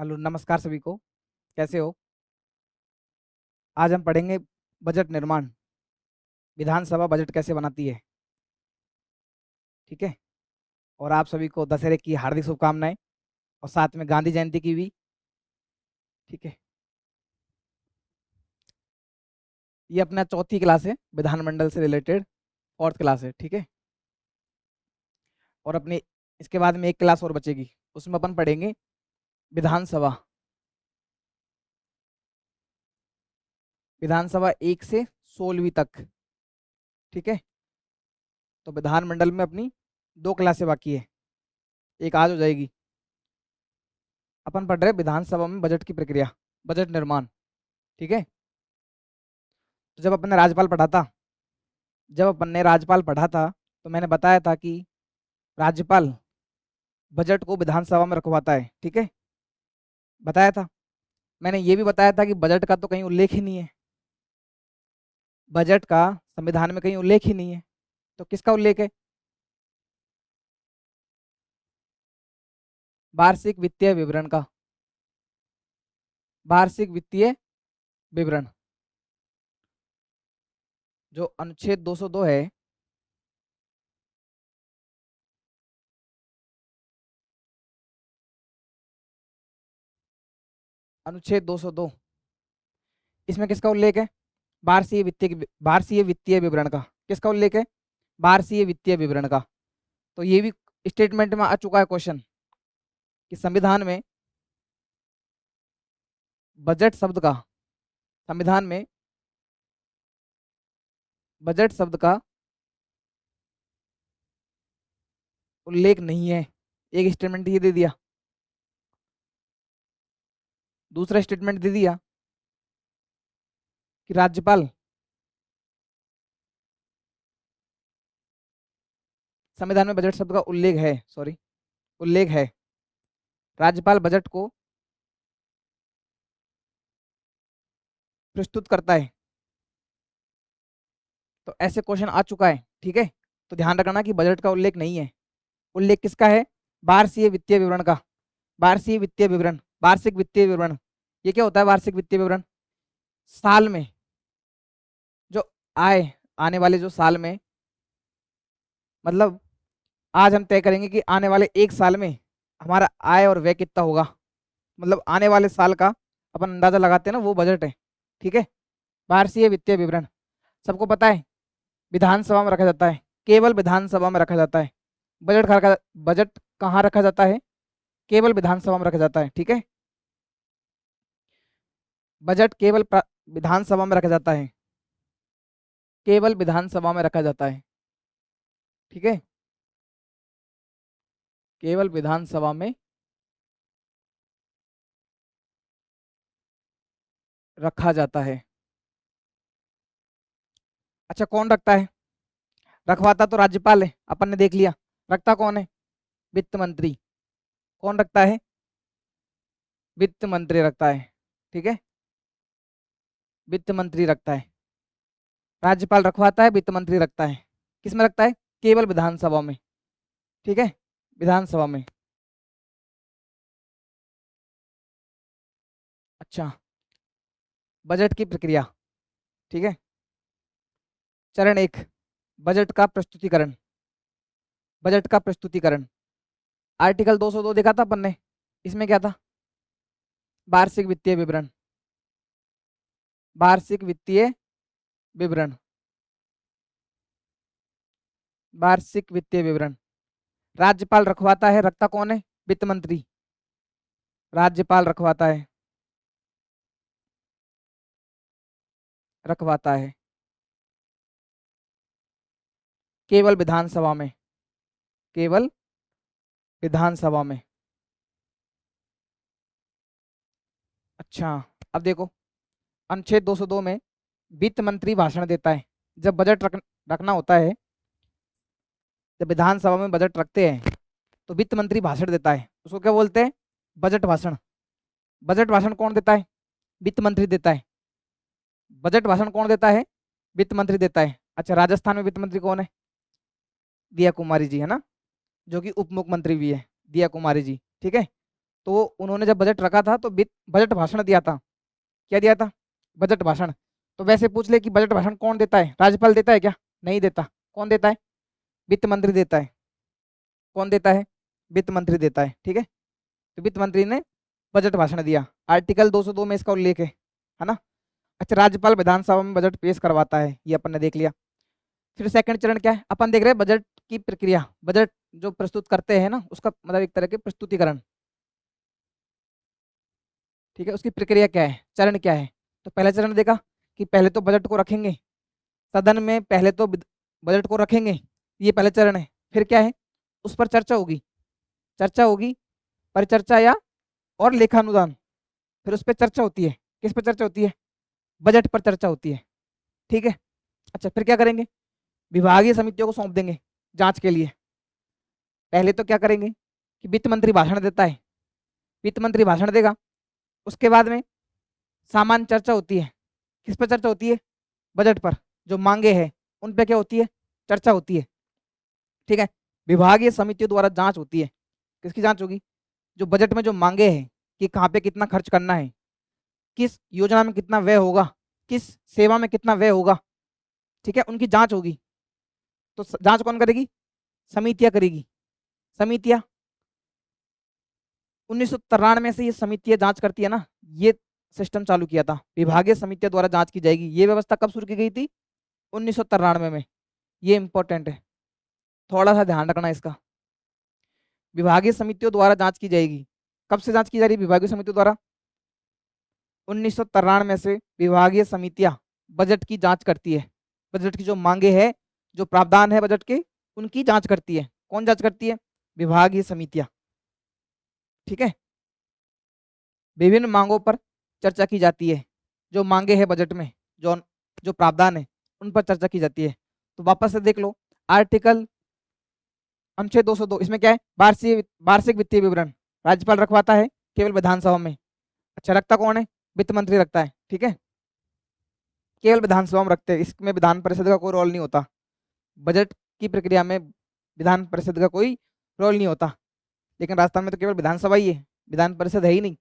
Hello, नमस्कार सभी को। कैसे हो? आज हम पढ़ेंगे बजट निर्माण। विधानसभा बजट कैसे बनाती है। ठीक है। और आप सभी को दशहरे की हार्दिक शुभकामनाएं और साथ में गांधी जयंती की भी। ठीक है। ये अपना चौथी क्लास है, विधानमंडल से रिलेटेड फोर्थ क्लास है। ठीक है। और अपने इसके बाद में एक क्लास और बचेगी, उसमें अपन पढ़ेंगे विधानसभा। विधानसभा 1 से 16वीं तक। ठीक है। तो विधानमंडल में अपनी 2 क्लासें बाकी है, एक आज हो जाएगी। अपन पढ़ रहे हैं विधानसभा में बजट की प्रक्रिया, बजट निर्माण। ठीक है। तो जब अपन ने राज्यपाल पढ़ा था तो मैंने बताया था कि राज्यपाल बजट को विधानसभा में रखवाता है। ठीक है। बताया था। मैंने ये भी बताया था कि बजट का तो कहीं उल्लेख ही नहीं है। बजट का संविधान में कहीं उल्लेख ही नहीं है। तो किसका उल्लेख है? वार्षिक वित्तीय विवरण का। वार्षिक वित्तीय विवरण, जो अनुच्छेद 202 है। अनुच्छेद 202, इसमें किसका उल्लेख है? वार्षिक वित्तीय विवरण का। किसका उल्लेख है? वार्षिक वित्तीय विवरण का। तो ये भी स्टेटमेंट में आ चुका है क्वेश्चन कि संविधान में बजट शब्द का, संविधान में बजट शब्द का उल्लेख नहीं है। एक स्टेटमेंट ये दे दिया, दूसरा स्टेटमेंट दे दिया कि राज्यपाल संविधान में बजट शब्द का उल्लेख है, सॉरी, उल्लेख है। राज्यपाल बजट को प्रस्तुत करता है। तो ऐसे क्वेश्चन आ चुका है। ठीक है। तो ध्यान रखना कि बजट का उल्लेख नहीं है। उल्लेख किसका है? वार्षिक वित्तीय विवरण का। वार्षिक वित्तीय विवरण, वार्षिक वित्तीय विवरण। ये क्या होता है वार्षिक वित्तीय विवरण? साल में जो आय, आने वाले जो साल में, मतलब आज हम तय करेंगे कि आने वाले एक साल में हमारा आय और व्यय कितना होगा। मतलब आने वाले साल का अपन अंदाजा लगाते हैं ना, वो बजट है। ठीक है। वार्षिक वित्तीय विवरण सबको पता है विधानसभा में रखा जाता है, केवल विधानसभा में रखा जाता है। बजट कहाँ रखा जाता है? केवल विधानसभा में रखा जाता है। ठीक है। बजट विधानसभा में रखा जाता है, केवल विधानसभा में रखा जाता है। ठीक है। केवल विधानसभा में रखा जाता है। अच्छा, कौन रखता है? रखवाता तो राज्यपाल है, अपन ने देख लिया। रखता कौन है? वित्त मंत्री। कौन रखता है? वित्त मंत्री रखता है। ठीक है। वित्त मंत्री रखता है। राज्यपाल रखवाता है, वित्त मंत्री रखता है। किस में रखता है? केवल विधानसभा में। ठीक है। विधानसभा में। अच्छा, बजट की प्रक्रिया। ठीक है। चरण 1, बजट का प्रस्तुतिकरण। बजट का प्रस्तुतिकरण, आर्टिकल 202 देखा था अपन ने। इसमें क्या था? वार्षिक वित्तीय विवरण। वार्षिक वित्तीय विवरण। वार्षिक वित्तीय विवरण राज्यपाल रखवाता है। रखता कौन है? वित्त मंत्री। राज्यपाल रखवाता है, रखवाता है केवल विधानसभा में। केवल विधानसभा में। अच्छा, अब देखो, अनुच्छेद 202 में वित्त मंत्री भाषण देता है। जब रखना होता है, जब विधानसभा में बजट रखते हैं तो वित्त मंत्री भाषण देता है, उसको क्या बोलते हैं? बजट भाषण। बजट भाषण कौन देता है? वित्त मंत्री देता है। बजट भाषण कौन देता है? वित्त मंत्री देता है। अच्छा, राजस्थान में वित्त मंत्री कौन है? दिया कुमारी जी है ना, जो कि उप मुख्यमंत्री भी है, दिया कुमारी जी। ठीक है। तो उन्होंने जब बजट रखा था तो बजट भाषण दिया था। क्या दिया था? बजट भाषण। तो वैसे पूछ ले कि बजट भाषण कौन देता है? राज्यपाल देता है क्या? नहीं देता। कौन देता है? वित्त मंत्री देता है। कौन देता है? वित्त मंत्री देता है। ठीक है, तो वित्त मंत्री ने बजट भाषण दिया, आर्टिकल 202 में इसका उल्लेख है ना। अच्छा, राज्यपाल विधानसभा में बजट पेश करवाता है, ये अपन ने देख लिया। फिर सेकंड चरण क्या है? अपन देख रहे हैं बजट की प्रक्रिया। बजट जो प्रस्तुत करते हैं ना, उसका मतलब एक तरह के प्रस्तुतिकरण। ठीक है, उसकी प्रक्रिया क्या है, चरण क्या है? तो पहला चरण देखा कि पहले तो बजट को रखेंगे सदन में, पहले तो बजट को रखेंगे, ये पहला चरण है। फिर क्या है? उस पर चर्चा होगी, चर्चा होगी, परिचर्चा या और लेखानुदान। फिर उस पर चर्चा होती है। किस पर चर्चा होती है? बजट पर चर्चा होती है। ठीक है। अच्छा, फिर क्या करेंगे? विभागीय समितियों को सौंप देंगे जांच के लिए। पहले तो क्या करेंगे कि वित्त मंत्री भाषण देता है, वित्त मंत्री भाषण देगा, उसके बाद में सामान्य चर्चा होती है। किस पर चर्चा होती है? बजट पर। जो मांगे हैं उन पे क्या होती है? चर्चा होती है। ठीक है, विभागीय समितियों द्वारा जांच होती है। किसकी जांच होगी? जो बजट में जो मांगे हैं कि कहाँ पे कितना खर्च करना है, किस योजना में कितना व्यय होगा, किस सेवा में कितना व्यय होगा, ठीक है, उनकी जांच होगी। तो जांच कौन करेगी? समितियां करेगी। समितियां 1993 से ये समितियां जांच करती है ना, ये सिस्टम चालू किया था, विभागीय समितियों द्वारा जांच की जाएगी। ये व्यवस्था कब शुरू की गई थी? 1993 में। ये इंपॉर्टेंट है, थोड़ा सा ध्यान रखना इसका। विभागीय समितियों द्वारा जांच की जाएगी। कब से जांच की जा रही है विभागीय समितियों द्वारा? 1993 से विभागीय समितियां बजट की जांच करती है। बजट की जो मांगे हैं, जो प्रावधान है बजट के, उनकी जांच करती है। कौन जांच करती है? विभागीय समितियां। ठीक है, विभिन्न मांगों पर चर्चा की जाती है। जो मांगे हैं बजट में, जो जो प्रावधान है, उन पर चर्चा की जाती है। तो वापस से देख लो, आर्टिकल अनुच्छेद 202, इसमें क्या है? वार्षिक वित्तीय विवरण राज्यपाल रखवाता है केवल विधानसभा में। अच्छा, रखता कौन है? वित्त मंत्री रखता है। ठीक है, केवल विधानसभा में रखते हैं, इसमें विधान परिषद का कोई रोल नहीं होता। बजट की प्रक्रिया में विधान परिषद का कोई रोल नहीं होता, लेकिन राजस्थान में तो केवल विधानसभा ही है, विधान परिषद है ही नहीं।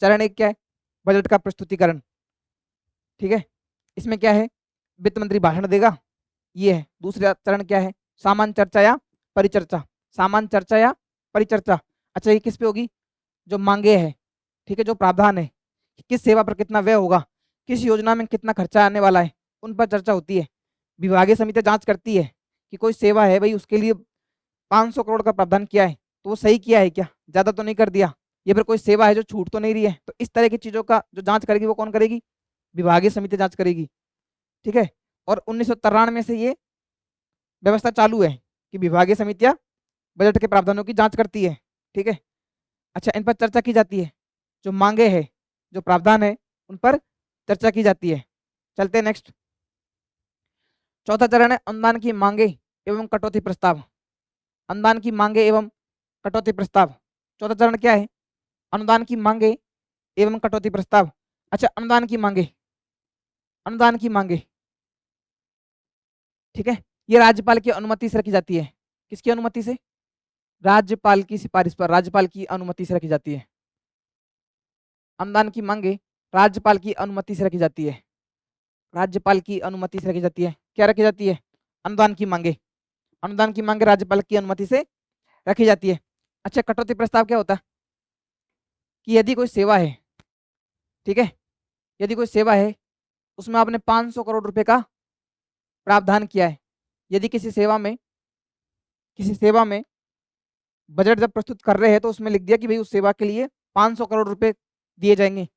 चरण एक क्या है? बजट का प्रस्तुतिकरण। ठीक है, इसमें क्या है? वित्त मंत्री भाषण देगा, ये है। दूसरा चरण क्या है? सामान्य चर्चा या परिचर्चा। सामान्य चर्चा या परिचर्चा। अच्छा, ये किस पे होगी? जो मांगे है, ठीक है, जो प्रावधान है, किस सेवा पर कितना व्यय होगा, किस योजना में कितना खर्चा आने वाला है, उन पर चर्चा होती है। विभागीय समिति जांच करती है कि कोई सेवा है भाई, उसके लिए 500 करोड़ का प्रावधान किया है, तो वो सही किया है क्या, ज्यादा तो नहीं कर दिया, या फिर कोई सेवा है जो छूट तो नहीं रही है। तो इस तरह की चीजों का जो जांच करेगी वो कौन करेगी? विभागीय समिति जांच करेगी। ठीक है, और 1993 से ये व्यवस्था चालू है कि विभागीय समितियां बजट के प्रावधानों की जांच करती है। ठीक है, अच्छा, इन पर चर्चा की जाती है। जो मांगे है, जो प्रावधान है, उन पर चर्चा की जाती है। चलते हैं नेक्स्ट। चौथा चरण है अनुदान की मांगे एवं कटौती प्रस्ताव। अनुदान की मांगे एवं कटौती प्रस्ताव। चौथा चरण क्या है? अनुदान की मांगे एवं कटौती प्रस्ताव। अच्छा, अनुदान की मांगे, अनुदान की मांगे, ठीक है, ये राज्यपाल की अनुमति से रखी जाती है। किसकी अनुमति से? राज्यपाल की सिफारिश पर, राज्यपाल की अनुमति से रखी जाती है। अनुदान की मांगे राज्यपाल की अनुमति से रखी जाती है। राज्यपाल की अनुमति से रखी जाती है। क्या रखी जाती है? अनुदान की मांगे। अनुदान की मांगे राज्यपाल की अनुमति से रखी जाती है। अच्छा, कटौती प्रस्ताव क्या होता है? कि यदि कोई सेवा है, ठीक है, यदि कोई सेवा है, उसमें आपने 500 करोड़ रुपए का प्रावधान किया है। यदि किसी सेवा में बजट जब प्रस्तुत कर रहे हैं तो उसमें लिख दिया कि भाई उस सेवा के लिए 500 करोड़ रुपए दिए जाएंगे,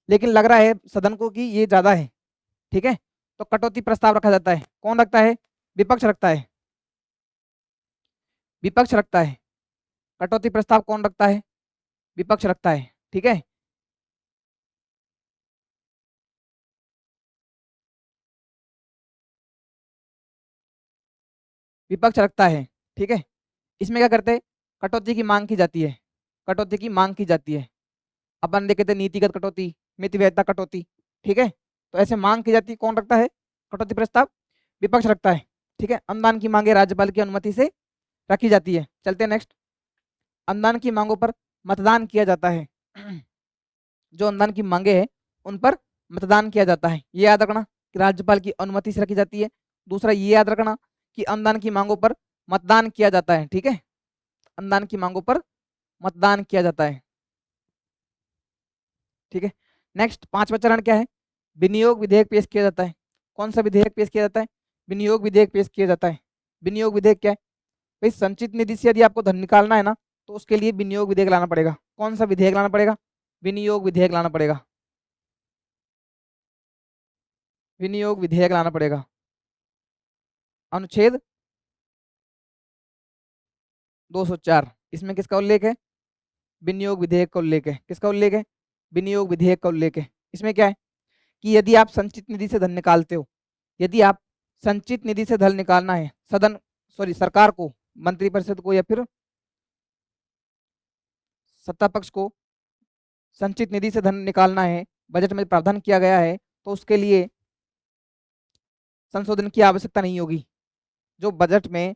लेकिन लग रहा है सदन को कि ये ज्यादा है, ठीक है, तो कटौती प्रस्ताव रखा जाता है। कौन रखता है? विपक्ष रखता है। विपक्ष रखता है। कटौती प्रस्ताव कौन रखता है? विपक्ष रखता है। ठीक है, विपक्ष रखता है। ठीक है, इसमें क्या करते हैं? कटौती की मांग की जाती है। कटौती की मांग की जाती है। अपन देखे थे नीतिगत कटौती, मिति वैधता कटौती। ठीक है, तो ऐसे मांग की जाती है। कौन रखता है कटौती प्रस्ताव? विपक्ष रखता है। ठीक है, अनुदान की मांगे राज्यपाल की अनुमति से रखी जाती है। चलते हैं नेक्स्ट। अनुदान की मांगों पर मतदान किया जाता है। जो अनुदान की मांगे हैं उन पर मतदान किया जाता है। ये याद रखना कि राज्यपाल की अनुमति से रखी जाती है। दूसरा ये याद रखना कि अनुदान की मांगों पर मतदान किया जाता है। ठीक है, अनुदान की मांगों पर मतदान किया जाता है। ठीक है, नेक्स्ट पांचवा चरण क्या है? विनियोग विधेयक पेश किया जाता है। कौन सा विधेयक पेश किया जाता है? विनियोग विधेयक पेश किया जाता है। विनियोग विधेयक क्या है भाई? संचित निधि से यदि आपको धन निकालना है ना, तो उसके लिए विनियोग विधेयक लाना पड़ेगा। कौन सा विधेयक लाना पड़ेगा? विनियोग विधेयक लाना पड़ेगा। विनियोग विधेयक लाना पड़ेगा। अनुच्छेद 204 इसमें किसका उल्लेख है? विनियोग विधेयक का उल्लेख है। किसका उल्लेख है? विनियोग विधेयक का उल्लेख है। इसमें क्या है कि यदि आप संचित निधि से धन निकालते हो, यदि आप संचित निधि से धन निकालना है, सदन सॉरी सरकार को, मंत्रिपरिषद को या फिर सत्ता पक्ष को संचित निधि से धन निकालना है, बजट में प्रावधान किया गया है, तो उसके लिए संशोधन की आवश्यकता नहीं होगी। जो बजट में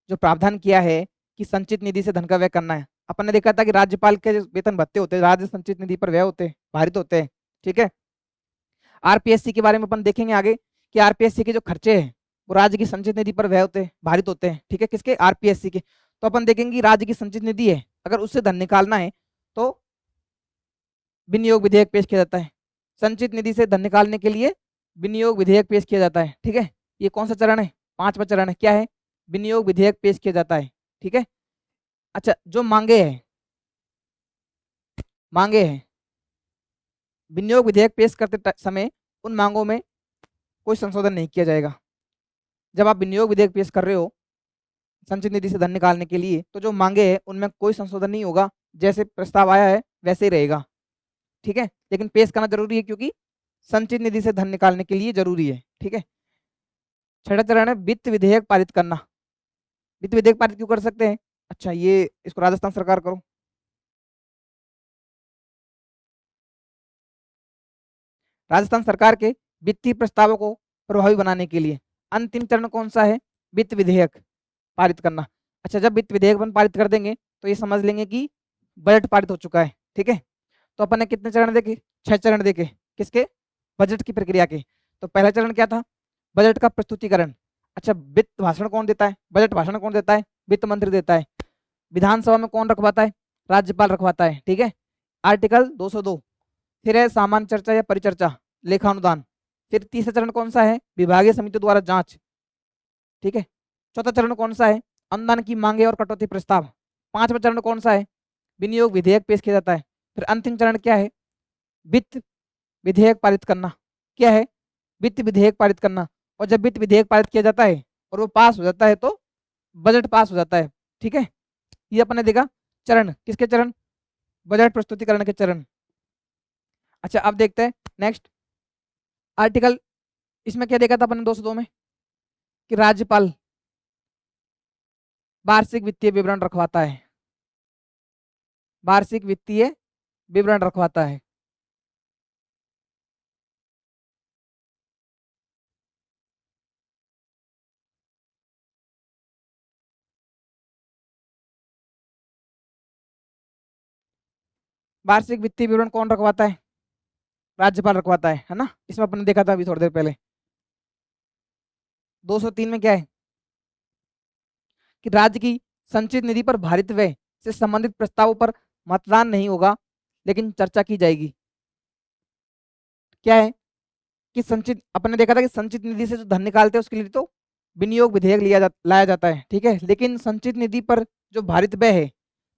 जो प्रावधान किया है कि संचित निधि से धन का व्यय करना है, अपन ने देखा था कि राज्यपाल के वेतन भत्ते होते हैं, राज्य संचित निधि पर व्यय होते हैं, भारित होते हैं। ठीक है, आरपीएससी के बारे में अपन देखेंगे आगे कि आरपीएससी के जो खर्चे हैं वो राज्य की संचित निधि पर व्यय होते हैं, भारित होते हैं। ठीक है, किसके? आरपीएससी के। तो अपन देखेंगे राज्य की संचित निधि है, अगर उससे धन निकालना है तो विनियोग विधेयक पेश किया जाता है। संचित निधि से धन निकालने के लिए विनियोग विधेयक पेश किया जाता है। ठीक है, ये कौन सा चरण है? पांचवा चरण है। क्या है? विनियोग विधेयक पेश किया जाता है। ठीक है, अच्छा, जो मांगे हैं, मांगे हैं विनियोग विधेयक पेश करते समय उन मांगों में कोई संशोधन नहीं किया जाएगा। जब आप विनियोग विधेयक पेश कर रहे हो संचित निधि से धन निकालने के लिए, तो जो मांगे हैं उनमें कोई संशोधन नहीं होगा, जैसे प्रस्ताव आया है वैसे ही रहेगा। ठीक है, लेकिन पेश करना जरूरी है क्योंकि संचित निधि से धन निकालने के लिए जरूरी है। ठीक है, छठा चरण है वित्त विधेयक पारित करना। वित्त विधेयक पारित क्यों कर सकते हैं? अच्छा, ये इसको राजस्थान सरकार करो। राजस्थान सरकार के वित्तीय प्रस्तावों को प्रभावी बनाने के लिए अंतिम चरण कौन सा है? वित्त विधेयक पारित करना। अच्छा, जब वित्त विधेयक अपन पारित कर देंगे तो ये समझ लेंगे कि बजट पारित हो चुका है। ठीक है, तो अपन ने कितने चरण देखे? 6 चरण देखे। किसके? बजट की प्रक्रिया के। तो पहला चरण क्या था? बजट का प्रस्तुतिकरण। अच्छा, वित्त भाषण कौन देता है? बजट भाषण कौन देता है? वित्त मंत्री देता है। विधानसभा में कौन रखवाता है? राज्यपाल रखवाता है। ठीक है, आर्टिकल 202। फिर है सामान्य चर्चा या परिचर्चा, लेखानुदान। फिर तीसरा चरण कौन सा है? विभागीय समिति द्वारा जांच। ठीक है, चौथा चरण कौन सा है? अनुदान की मांगे और कटौती प्रस्ताव। पांचवा चरण कौन सा है? विनियोग विधेयक पेश किया जाता है। फिर अंतिम चरण क्या है? वित्त विधेयक पारित करना। क्या है? वित्त विधेयक पारित करना। और जब वित्त विधेयक पारित किया जाता है और वो पास हो जाता है तो बजट पास हो जाता है। ठीक है, ये अपन ने देखा चरण। किसके चरण? बजट प्रस्तुतिकरण के चरण। अच्छा, अब देखते हैं नेक्स्ट आर्टिकल। इसमें क्या देखा था अपन ने 202 में कि राज्यपाल वार्षिक वित्तीय विवरण रखवाता है। वार्षिक वित्तीय विवरण रखवाता है। वार्षिक वित्तीय विवरण कौन रखवाता है? राज्यपाल रखवाता है ना। इसमें अपन ने देखा था अभी थोड़ी देर पहले। 203 में क्या है कि राज्य की संचित निधि पर भारित व्यय से संबंधित प्रस्तावों पर मतदान नहीं होगा, लेकिन चर्चा की जाएगी। क्या है कि संचित, अपन ने देखा था कि संचित निधि से जो धन निकालते हैं उसके लिए तो विनियोग विधेयक लाया जाता है। ठीक है, लेकिन संचित निधि पर जो भारित व्यय है,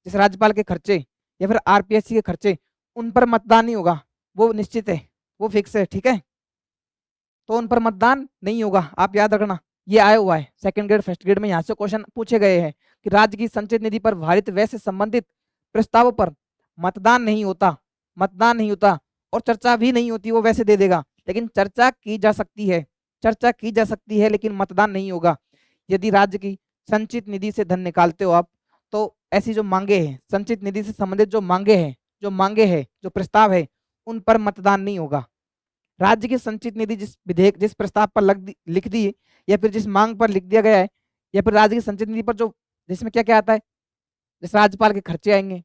जैसे राज्यपाल के खर्चे या फिर आरपीएससी के खर्चे, उन पर मतदान नहीं होगा। वो निश्चित है, वो फिक्स है। ठीक है, तो उन पर मतदान नहीं होगा। आप याद रखना, ये आया हुआ है सेकंड ग्रेड फर्स्ट ग्रेड में, यहाँ से क्वेश्चन पूछे गए हैं कि राज्य की संचित निधि पर भारित व्यय से संबंधित प्रस्तावों पर मतदान नहीं होता। मतदान नहीं होता और चर्चा भी नहीं होती, वो वैसे दे देगा। लेकिन चर्चा की जा सकती है, चर्चा की जा सकती है, लेकिन मतदान नहीं होगा। यदि राज्य की संचित निधि से धन निकालते हो आप, तो ऐसी जो मांगे हैं, संचित निधि से संबंधित जो मांगे हैं, जो प्रस्ताव है, उन पर मतदान नहीं होगा। राज्य की संचित निधि जिस विधेयक, जिस प्रस्ताव पर लिख दी, या फिर जिस मांग पर लिख दिया गया है, या फिर राज्य की संचित निधि पर जो, जिसमें क्या क्या आता है, जैसे राज्यपाल के खर्चे आएंगे,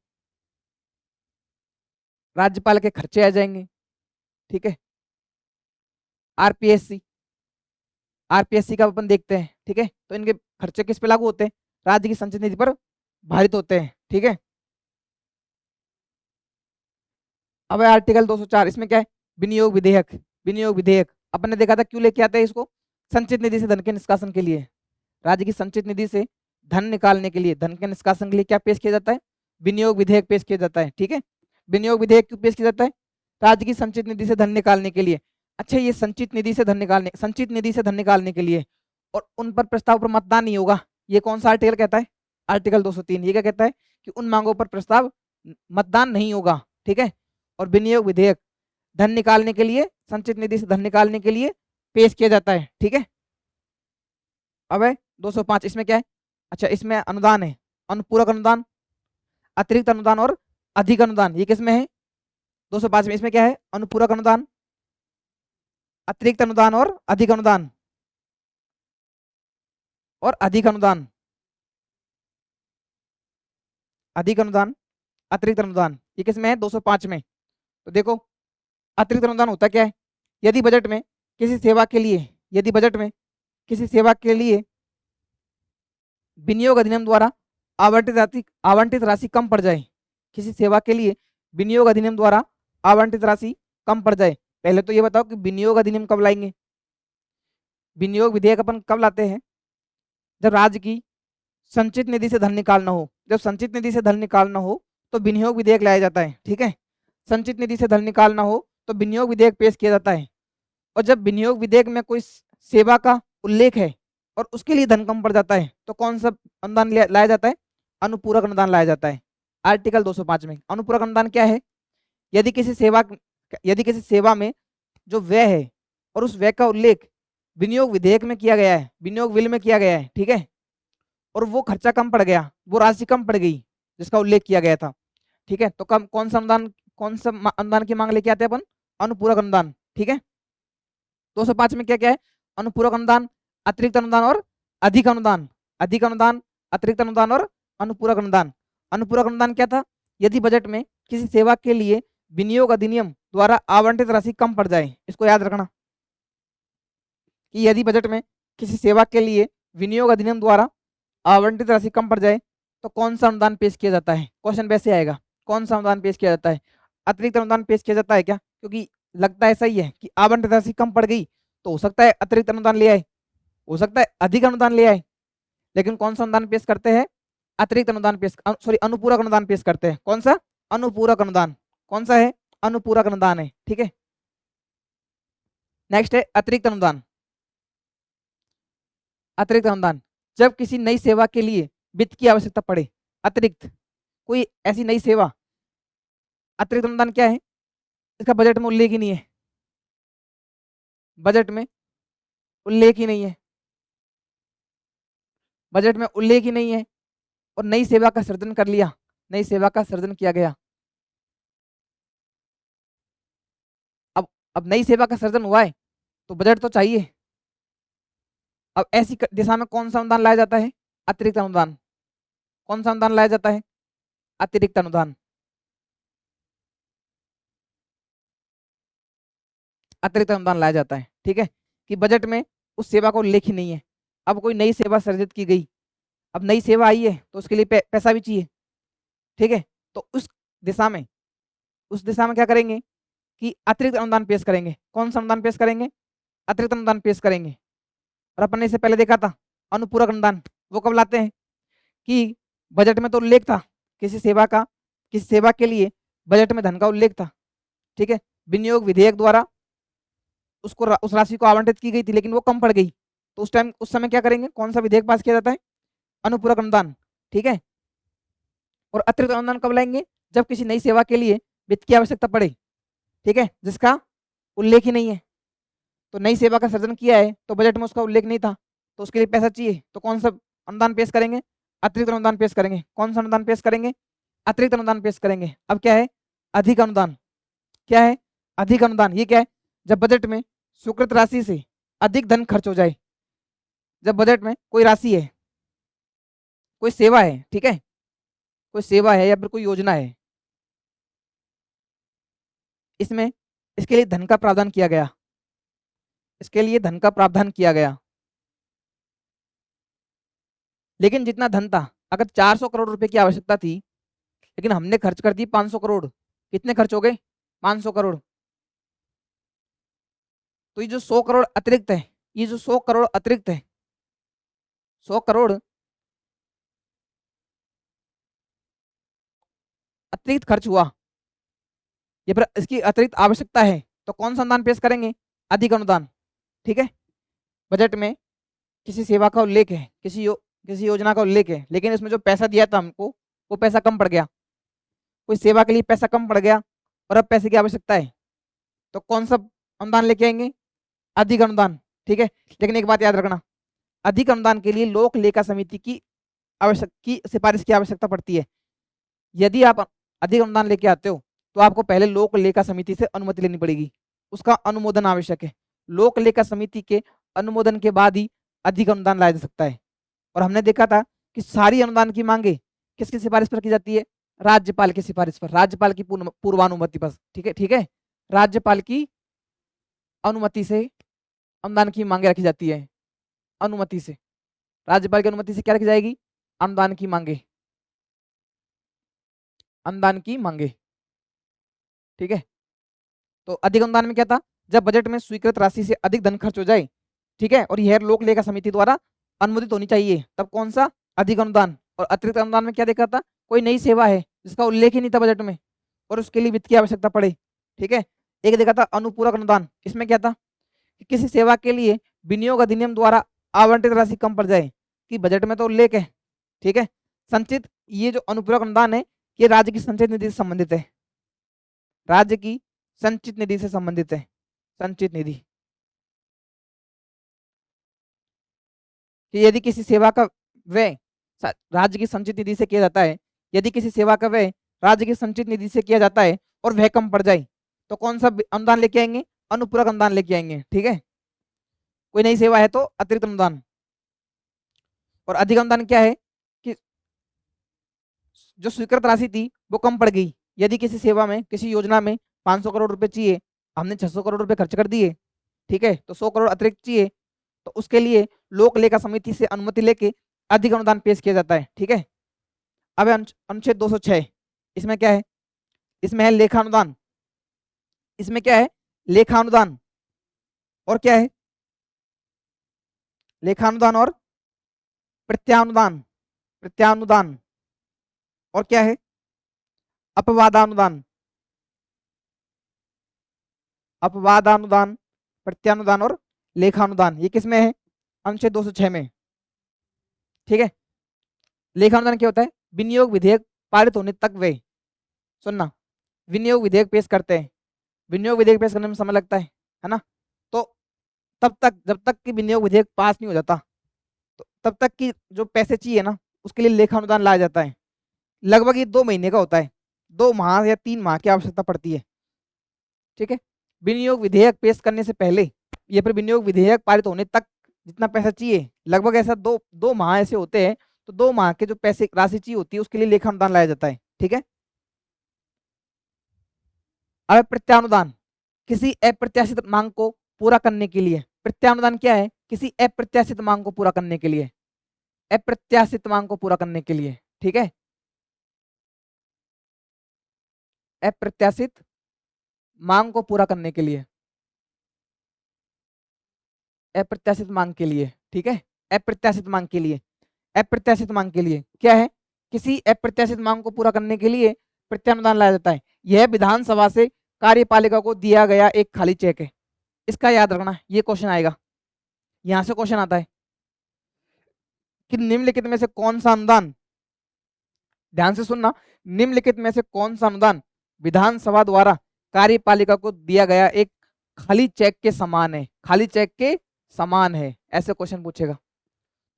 राज्यपाल के खर्चे आ जाएंगे, ठीक है। आरपीएससी, आरपीएससी का अपन देखते हैं, ठीक है। तो इनके खर्चे किस पे लागू होते हैं? राज्य की संचित निधि पर भारित होते हैं, ठीक है। अब है आर्टिकल 204, इसमें क्या है? विनियोग विधेयक। विनियोग विधेयक अपन ने देखा था क्यों लेके आते हैं इसको? संचित निधि से धन के निष्कासन के लिए। राज्य की संचित निधि से धन निकालने के लिए, धन के निष्कासन के लिए क्या पेश किया जाता है? विनियोग विधेयक पेश किया जाता है, ठीक है। विनियोग विधेयक क्यों पेश किया जाता है? राज्य की संचित निधि से धन निकालने के लिए। अच्छा, ये संचित निधि से धन निकालने, संचित निधि से धन निकालने के लिए और उन पर प्रस्ताव पर मतदान नहीं होगा, ये कौन सा आर्टिकल कहता है? आर्टिकल 203। ये क्या कहता है? कि उन मांगों पर प्रस्ताव मतदान नहीं होगा, ठीक है। और विनियोग विधेयक धन निकालने के लिए, संचित निधि से धन निकालने के लिए पेश किया जाता है, ठीक है। अब है 205, इसमें क्या है? अच्छा, इसमें अनुदान है, अनुपूरक अनुदान, अतिरिक्त अनुदान और अधिक अनुदान। ये किसमें है? 205 में। इसमें क्या है? अनुपूरक अनुदान, अतिरिक्त अनुदान और अधिक अनुदान, और अधिक अनुदान, अधिक अनुदान, अतिरिक्त अनुदान। ये किसमें है? 205 में। तो देखो, अतिरिक्त अनुदान होता क्या है? यदि बजट में किसी सेवा के लिए, यदि बजट में किसी सेवा के लिए विनियोग अधिनियम द्वारा आवंटित राशि कम पड़ जाए, किसी सेवा के लिए विनियोग अधिनियम द्वारा आवंटित राशि कम पड़ जाए। पहले तो ये बताओ कि विनियोग अधिनियम कब लाएंगे? विनियोग विधेयक अपन कब लाते हैं? जब राज्य की संचित निधि से धन निकालना हो। जब संचित निधि से धन निकालना हो तो विनियोग विधेयक लाया जाता है, ठीक है। संचित निधि से धन निकालना हो तो विनियोग विधेयक पेश किया जाता है। और जब विनियोग विधेयक में कोई सेवा का उल्लेख है और उसके लिए धन कम पड़ जाता है तो कौन सा अनुदान लाया जाता है? अनुपूरक अनुदान लाया जाता है। आर्टिकल 205 में अनुपूरक अनुदान क्या है? यदि किसी सेवा में जो व्यय है और उस व्यय का उल्लेख विनियोग विधेयक में किया गया है, विनियोग विल में किया गया है, ठीक है, और वो खर्चा कम पड़ गया, वो राशि कम पड़ गई जिसका उल्लेख किया गया था, ठीक है, तो कम कौन सा अनुदान, अनुदान की मांग लेके आते हैं अपन? अनुपूरक अनुदान, ठीक है। 205 में क्या क्या है? अनुपूरक अनुदान, अतिरिक्त अनुदान और अधिक अनुदान। अधिक अनुदान, अतिरिक्त अनुदान और अनुपूरक अनुदान। अनुपूरक अनुदान क्या था? यदि बजट में किसी सेवा के लिए विनियोग अधिनियम द्वारा आवंटित राशि कम पड़ जाए, इसको याद रखना कि यदि बजट में किसी सेवा के लिए विनियोग अधिनियम द्वारा आवंटित राशि कम पड़ जाए तो कौन सा अनुदान पेश किया जाता है? क्वेश्चन वैसे आएगा, कौन सा अनुदान पेश किया जाता है? अतिरिक्त अनुदान पेश किया जाता है क्या? क्योंकि लगता है सही है कि आवंटित राशि कम पड़ गई तो हो सकता है अतिरिक्त अनुदान ले आए, हो सकता है अधिक अनुदान ले आए, लेकिन कौन सा अनुदान पेश करते हैं? अतिरिक्त अनुदान पेश, सॉरी, अनुपूरक अनुदान पेश करते हैं। कौन सा? अनुपूरक अनुदान। कौन सा है? अनुपूरक अनुदान है, ठीक है। नेक्स्ट है अतिरिक्त अनुदान। अतिरिक्त अनुदान जब किसी नई सेवा के लिए वित्त की आवश्यकता पड़े, अतिरिक्त कोई ऐसी नई सेवा, अतिरिक्त अनुदान क्या है? इसका बजट में उल्लेख ही नहीं है, बजट में उल्लेख ही नहीं है, बजट में उल्लेख ही नहीं है, और नई सेवा का सृजन कर लिया, नई सेवा का सृजन किया गया। अब नई सेवा का सृजन हुआ है तो बजट तो चाहिए। अब ऐसी दिशा में कौन सा अनुदान लाया जाता है? अतिरिक्त अनुदान। कौन सा अनुदान लाया जाता है? अतिरिक्त अनुदान। अतिरिक्त अनुदान लाया जाता है, ठीक है, कि बजट में उस सेवा को उल्लेख ही नहीं है। अब कोई नई सेवा सृजित की गई, अब नई सेवा आई है तो उसके लिए पैसा भी चाहिए, ठीक है, तो उस दिशा में क्या करेंगे कि अतिरिक्त अनुदान पेश करेंगे। कौन सा अनुदान पेश करेंगे? अतिरिक्त अनुदान पेश करेंगे। और अपन ने इससे पहले देखा था अनुपूरक अनुदान, वो कब लाते हैं? कि बजट में तो उल्लेख था किसी सेवा का, किसी सेवा के लिए बजट में धन का उल्लेख था, ठीक है, विनियोग विधेयक द्वारा उसको उस राशि को आवंटित की गई थी लेकिन वो कम पड़ गई, तो उस समय क्या करेंगे? कौन सा विधेयक पास किया जाता है? अनुपूरक अनुदान, ठीक है। और अतिरिक्त अनुदान कब लाएंगे? जब किसी नई सेवा के लिए वित्त की आवश्यकता पड़े, ठीक है, जिसका उल्लेख ही नहीं है। तो नई सेवा का सृजन किया है तो बजट में उसका उल्लेख नहीं था, तो उसके लिए पैसा चाहिए, तो कौन सा अनुदान पेश करेंगे? अतिरिक्त अनुदान पेश करेंगे। कौन सा अनुदान पेश करेंगे? अतिरिक्त अनुदान पेश करेंगे। अब क्या है? अधिक अनुदान। क्या है? अधिक अनुदान। ये क्या है? जब बजट में स्वीकृत राशि से अधिक धन खर्च हो जाए, जब बजट में कोई राशि है, कोई सेवा है, ठीक है, कोई सेवा है या फिर कोई योजना है, इसमें इसके लिए धन का प्रावधान किया गया, इसके लिए धन का प्रावधान किया गया। लेकिन जितना धन था, अगर 400 करोड़ रुपए की आवश्यकता थी, लेकिन हमने खर्च कर दी 500 करोड़, कितने खर्च हो गए? 500 करोड़। तो ये जो 100 करोड़ अतिरिक्त है, ये जो 100 करोड़ अतिरिक्त है, 100 करोड़ अतिरिक्त खर्च हुआ, ये पर इसकी अतिरिक्त आवश्यकता है, तो कौन सा अनुदान पेश करेंगे? अधिक अनुदान। ठीक है, बजट में किसी सेवा का उल्लेख है, किसी योजना का उल्लेख है, लेकिन इसमें जो पैसा दिया था हमको, वो पैसा कम पड़ गया, कोई सेवा के लिए पैसा कम पड़ गया और अब पैसे की आवश्यकता है, तो कौन सा अनुदान लेके आएंगे? अधिक अनुदान। ठीक है, लेकिन एक बात याद रखना, अधिक अनुदान के लिए लोक लेखा समिति की सिफारिश की आवश्यकता पड़ती है। यदि आप अधिक अनुदान लेके आते हो तो आपको पहले लोक लेखा समिति से अनुमति लेनी पड़ेगी, उसका अनुमोदन आवश्यक है। लोक लेखा समिति के अनुमोदन के बाद ही अधिक अनुदान लाया जा सकता है। और हमने देखा था कि सारी अनुदान की मांगे किसकी सिफारिश पर की जाती है? राज्यपाल की सिफारिश पर, राज्यपाल की पूर्वानुमति पर। ठीक है, ठीक है, राज्यपाल की अनुमति से अनुदान की मांगे रखी जाती है, अनुमति से, राज्यपाल की अनुमति से क्या रखी जाएगी? अनुदान की मांगे, अनुदान की मांगे। ठीक है, तो अधिक अनुदान में क्या था? जब बजट में स्वीकृत राशि से अधिक धन खर्च हो जाए, ठीक है, और यह लोक लेखा समिति द्वारा अनुमोदित होनी चाहिए, तब कौन सा? अधिक अनुदान। और अतिरिक्त अनुदान में क्या देखा था? कोई नई सेवा है जिसका उल्लेख ही नहीं था बजट में और उसके लिए वित्त की आवश्यकता पड़े। ठीक है, एक देखा था अनुपूरक अनुदान, इसमें क्या था कि किसी सेवा के लिए विनियोग अधिनियम द्वारा आवंटित राशि कम पड़ जाए, कि बजट में तो उल्लेख है। ठीक है, संचित, ये जो अनुपूरक अनुदान है ये राज्य की संचित निधि से संबंधित है, राज्य की संचित निधि से संबंधित है, संचित निधि। कि यदि किसी सेवा का व्यय राज्य की संचित निधि से किया जाता है, यदि किसी सेवा का व्यय राज्य की संचित निधि से किया जाता है और वह कम पड़ जाए, तो कौन सा अनुदान लेके आएंगे? अनुपूरक अनुदान लेके आएंगे। ठीक है, कोई नई सेवा है तो अतिरिक्त अनुदान। और अधिक अनुदान क्या है कि जो स्वीकृत राशि थी वो कम पड़ गई, यदि किसी सेवा में, किसी योजना में 500 करोड़ रुपए चाहिए, हमने 600 करोड़ रुपए खर्च कर दिए, ठीक है, तो 100 करोड़ अतिरिक्त चाहिए, तो उसके लिए लोक लेखा समिति से अनुमति लेके अधिक अनुदान पेश किया जाता है। ठीक है, अब अनुच्छेद 206, इसमें क्या है? इसमें है लेखा अनुदान, इसमें क्या है? लेखा अनुदान। और क्या है? लेखा अनुदान और प्रत्यानुदान, प्रत्यानुदान। और क्या है? अपवादानुदान, अपवादानुदान, प्रत्यानुदान और लेखानुदान। ये किसमें है? अनुच्छेद 206 में। ठीक है, लेखानुदान क्या होता है? विनियोग विधेयक पारित होने तक वे, सुनना, विनियोग विधेयक पेश करते हैं, विनियोग विधेयक पेश करने में समय लगता है ना, तो तब तक, जब तक कि विनियोग विधेयक पास नहीं हो जाता, तो तब तक की जो पैसे चाहिए ना, उसके लिए लेखा अनुदान लाया जाता है। लगभग ये 2 महीने का होता है, 2 माह या 3 माह की आवश्यकता पड़ती है। ठीक है, विनियोग विधेयक पेश करने से पहले या फिर विनियोग विधेयक पारित होने तक जितना पैसा चाहिए, लगभग ऐसा 2 माह ऐसे होते हैं, तो 2 माह के जो पैसे राशि चाहिए होती है उसके लिए लेखा अनुदान लाया जाता है। ठीक है, अब प्रत्यानुदान, किसी अप्रत्याशित मांग को पूरा करने के लिए। प्रत्यानुदान क्या है? किसी अप्रत्याशित मांग को पूरा करने के लिए, अप्रत्याशित मांग को पूरा करने के लिए। ठीक है, अप्रत्याशित मांग को पूरा करने के लिए, अप्रत्याशित मांग के लिए। ठीक है, अप्रत्याशित मांग के लिए, अप्रत्याशित मांग के लिए क्या है? किसी अप्रत्याशित मांग को पूरा करने के लिए प्रत्यानुदान लाया जाता है। यह विधानसभा से कार्यपालिका को दिया गया एक खाली चेक है। इसका याद रखना, ये क्वेश्चन आएगा, यहां से क्वेश्चन आता है कि निम्नलिखित में से कौन सा अनुदान, ध्यान से सुनना, निम्नलिखित में से कौन सा अनुदान विधानसभा द्वारा कार्यपालिका को दिया गया एक खाली चेक के समान है? खाली चेक के समान है, ऐसे क्वेश्चन पूछेगा।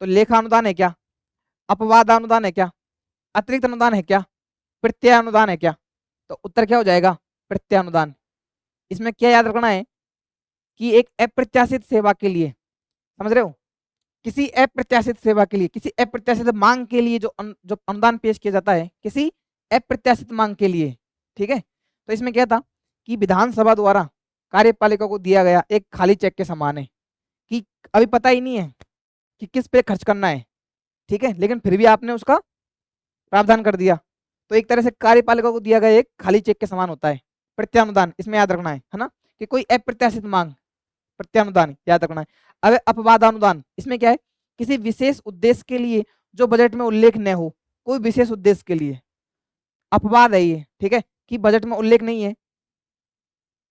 तो लेखा अनुदान है क्या? अपवाद अनुदान है क्या? अतिरिक्त अनुदान है क्या? प्रत्यानुदान है क्या? तो उत्तर क्या हो जाएगा? प्रत्यानुदान। इसमें क्या याद रखना है कि एक अप्रत्याशित सेवा के लिए, समझ रहे हो, किसी अप्रत्याशित सेवा के लिए, किसी अप्रत्याशित मांग के लिए जो अनुदान पेश किया जाता है, किसी अप्रत्याशित मांग के लिए। ठीक है, तो इसमें क्या था कि विधानसभा द्वारा कार्यपालिका को दिया गया एक खाली चेक के समान है, कि अभी पता ही नहीं है कि किस पे खर्च करना है, ठीक है, लेकिन फिर भी आपने उसका प्रावधान कर दिया, तो एक तरह से कार्यपालिका को दिया गया एक खाली चेक के समान होता है। प्रत्यानुदान इसमें याद रखना है ना, कि कोई अप्रत्याशित मांग, प्रत्यानुदान याद रखना है। अब अपवादानुदान, इसमें क्या है, किसी विशेष उद्देश्य के लिए जो बजट में उल्लेख न हो, कोई विशेष उद्देश्य के लिए अपवाद है ये, ठीक है, कि बजट में उल्लेख नहीं है,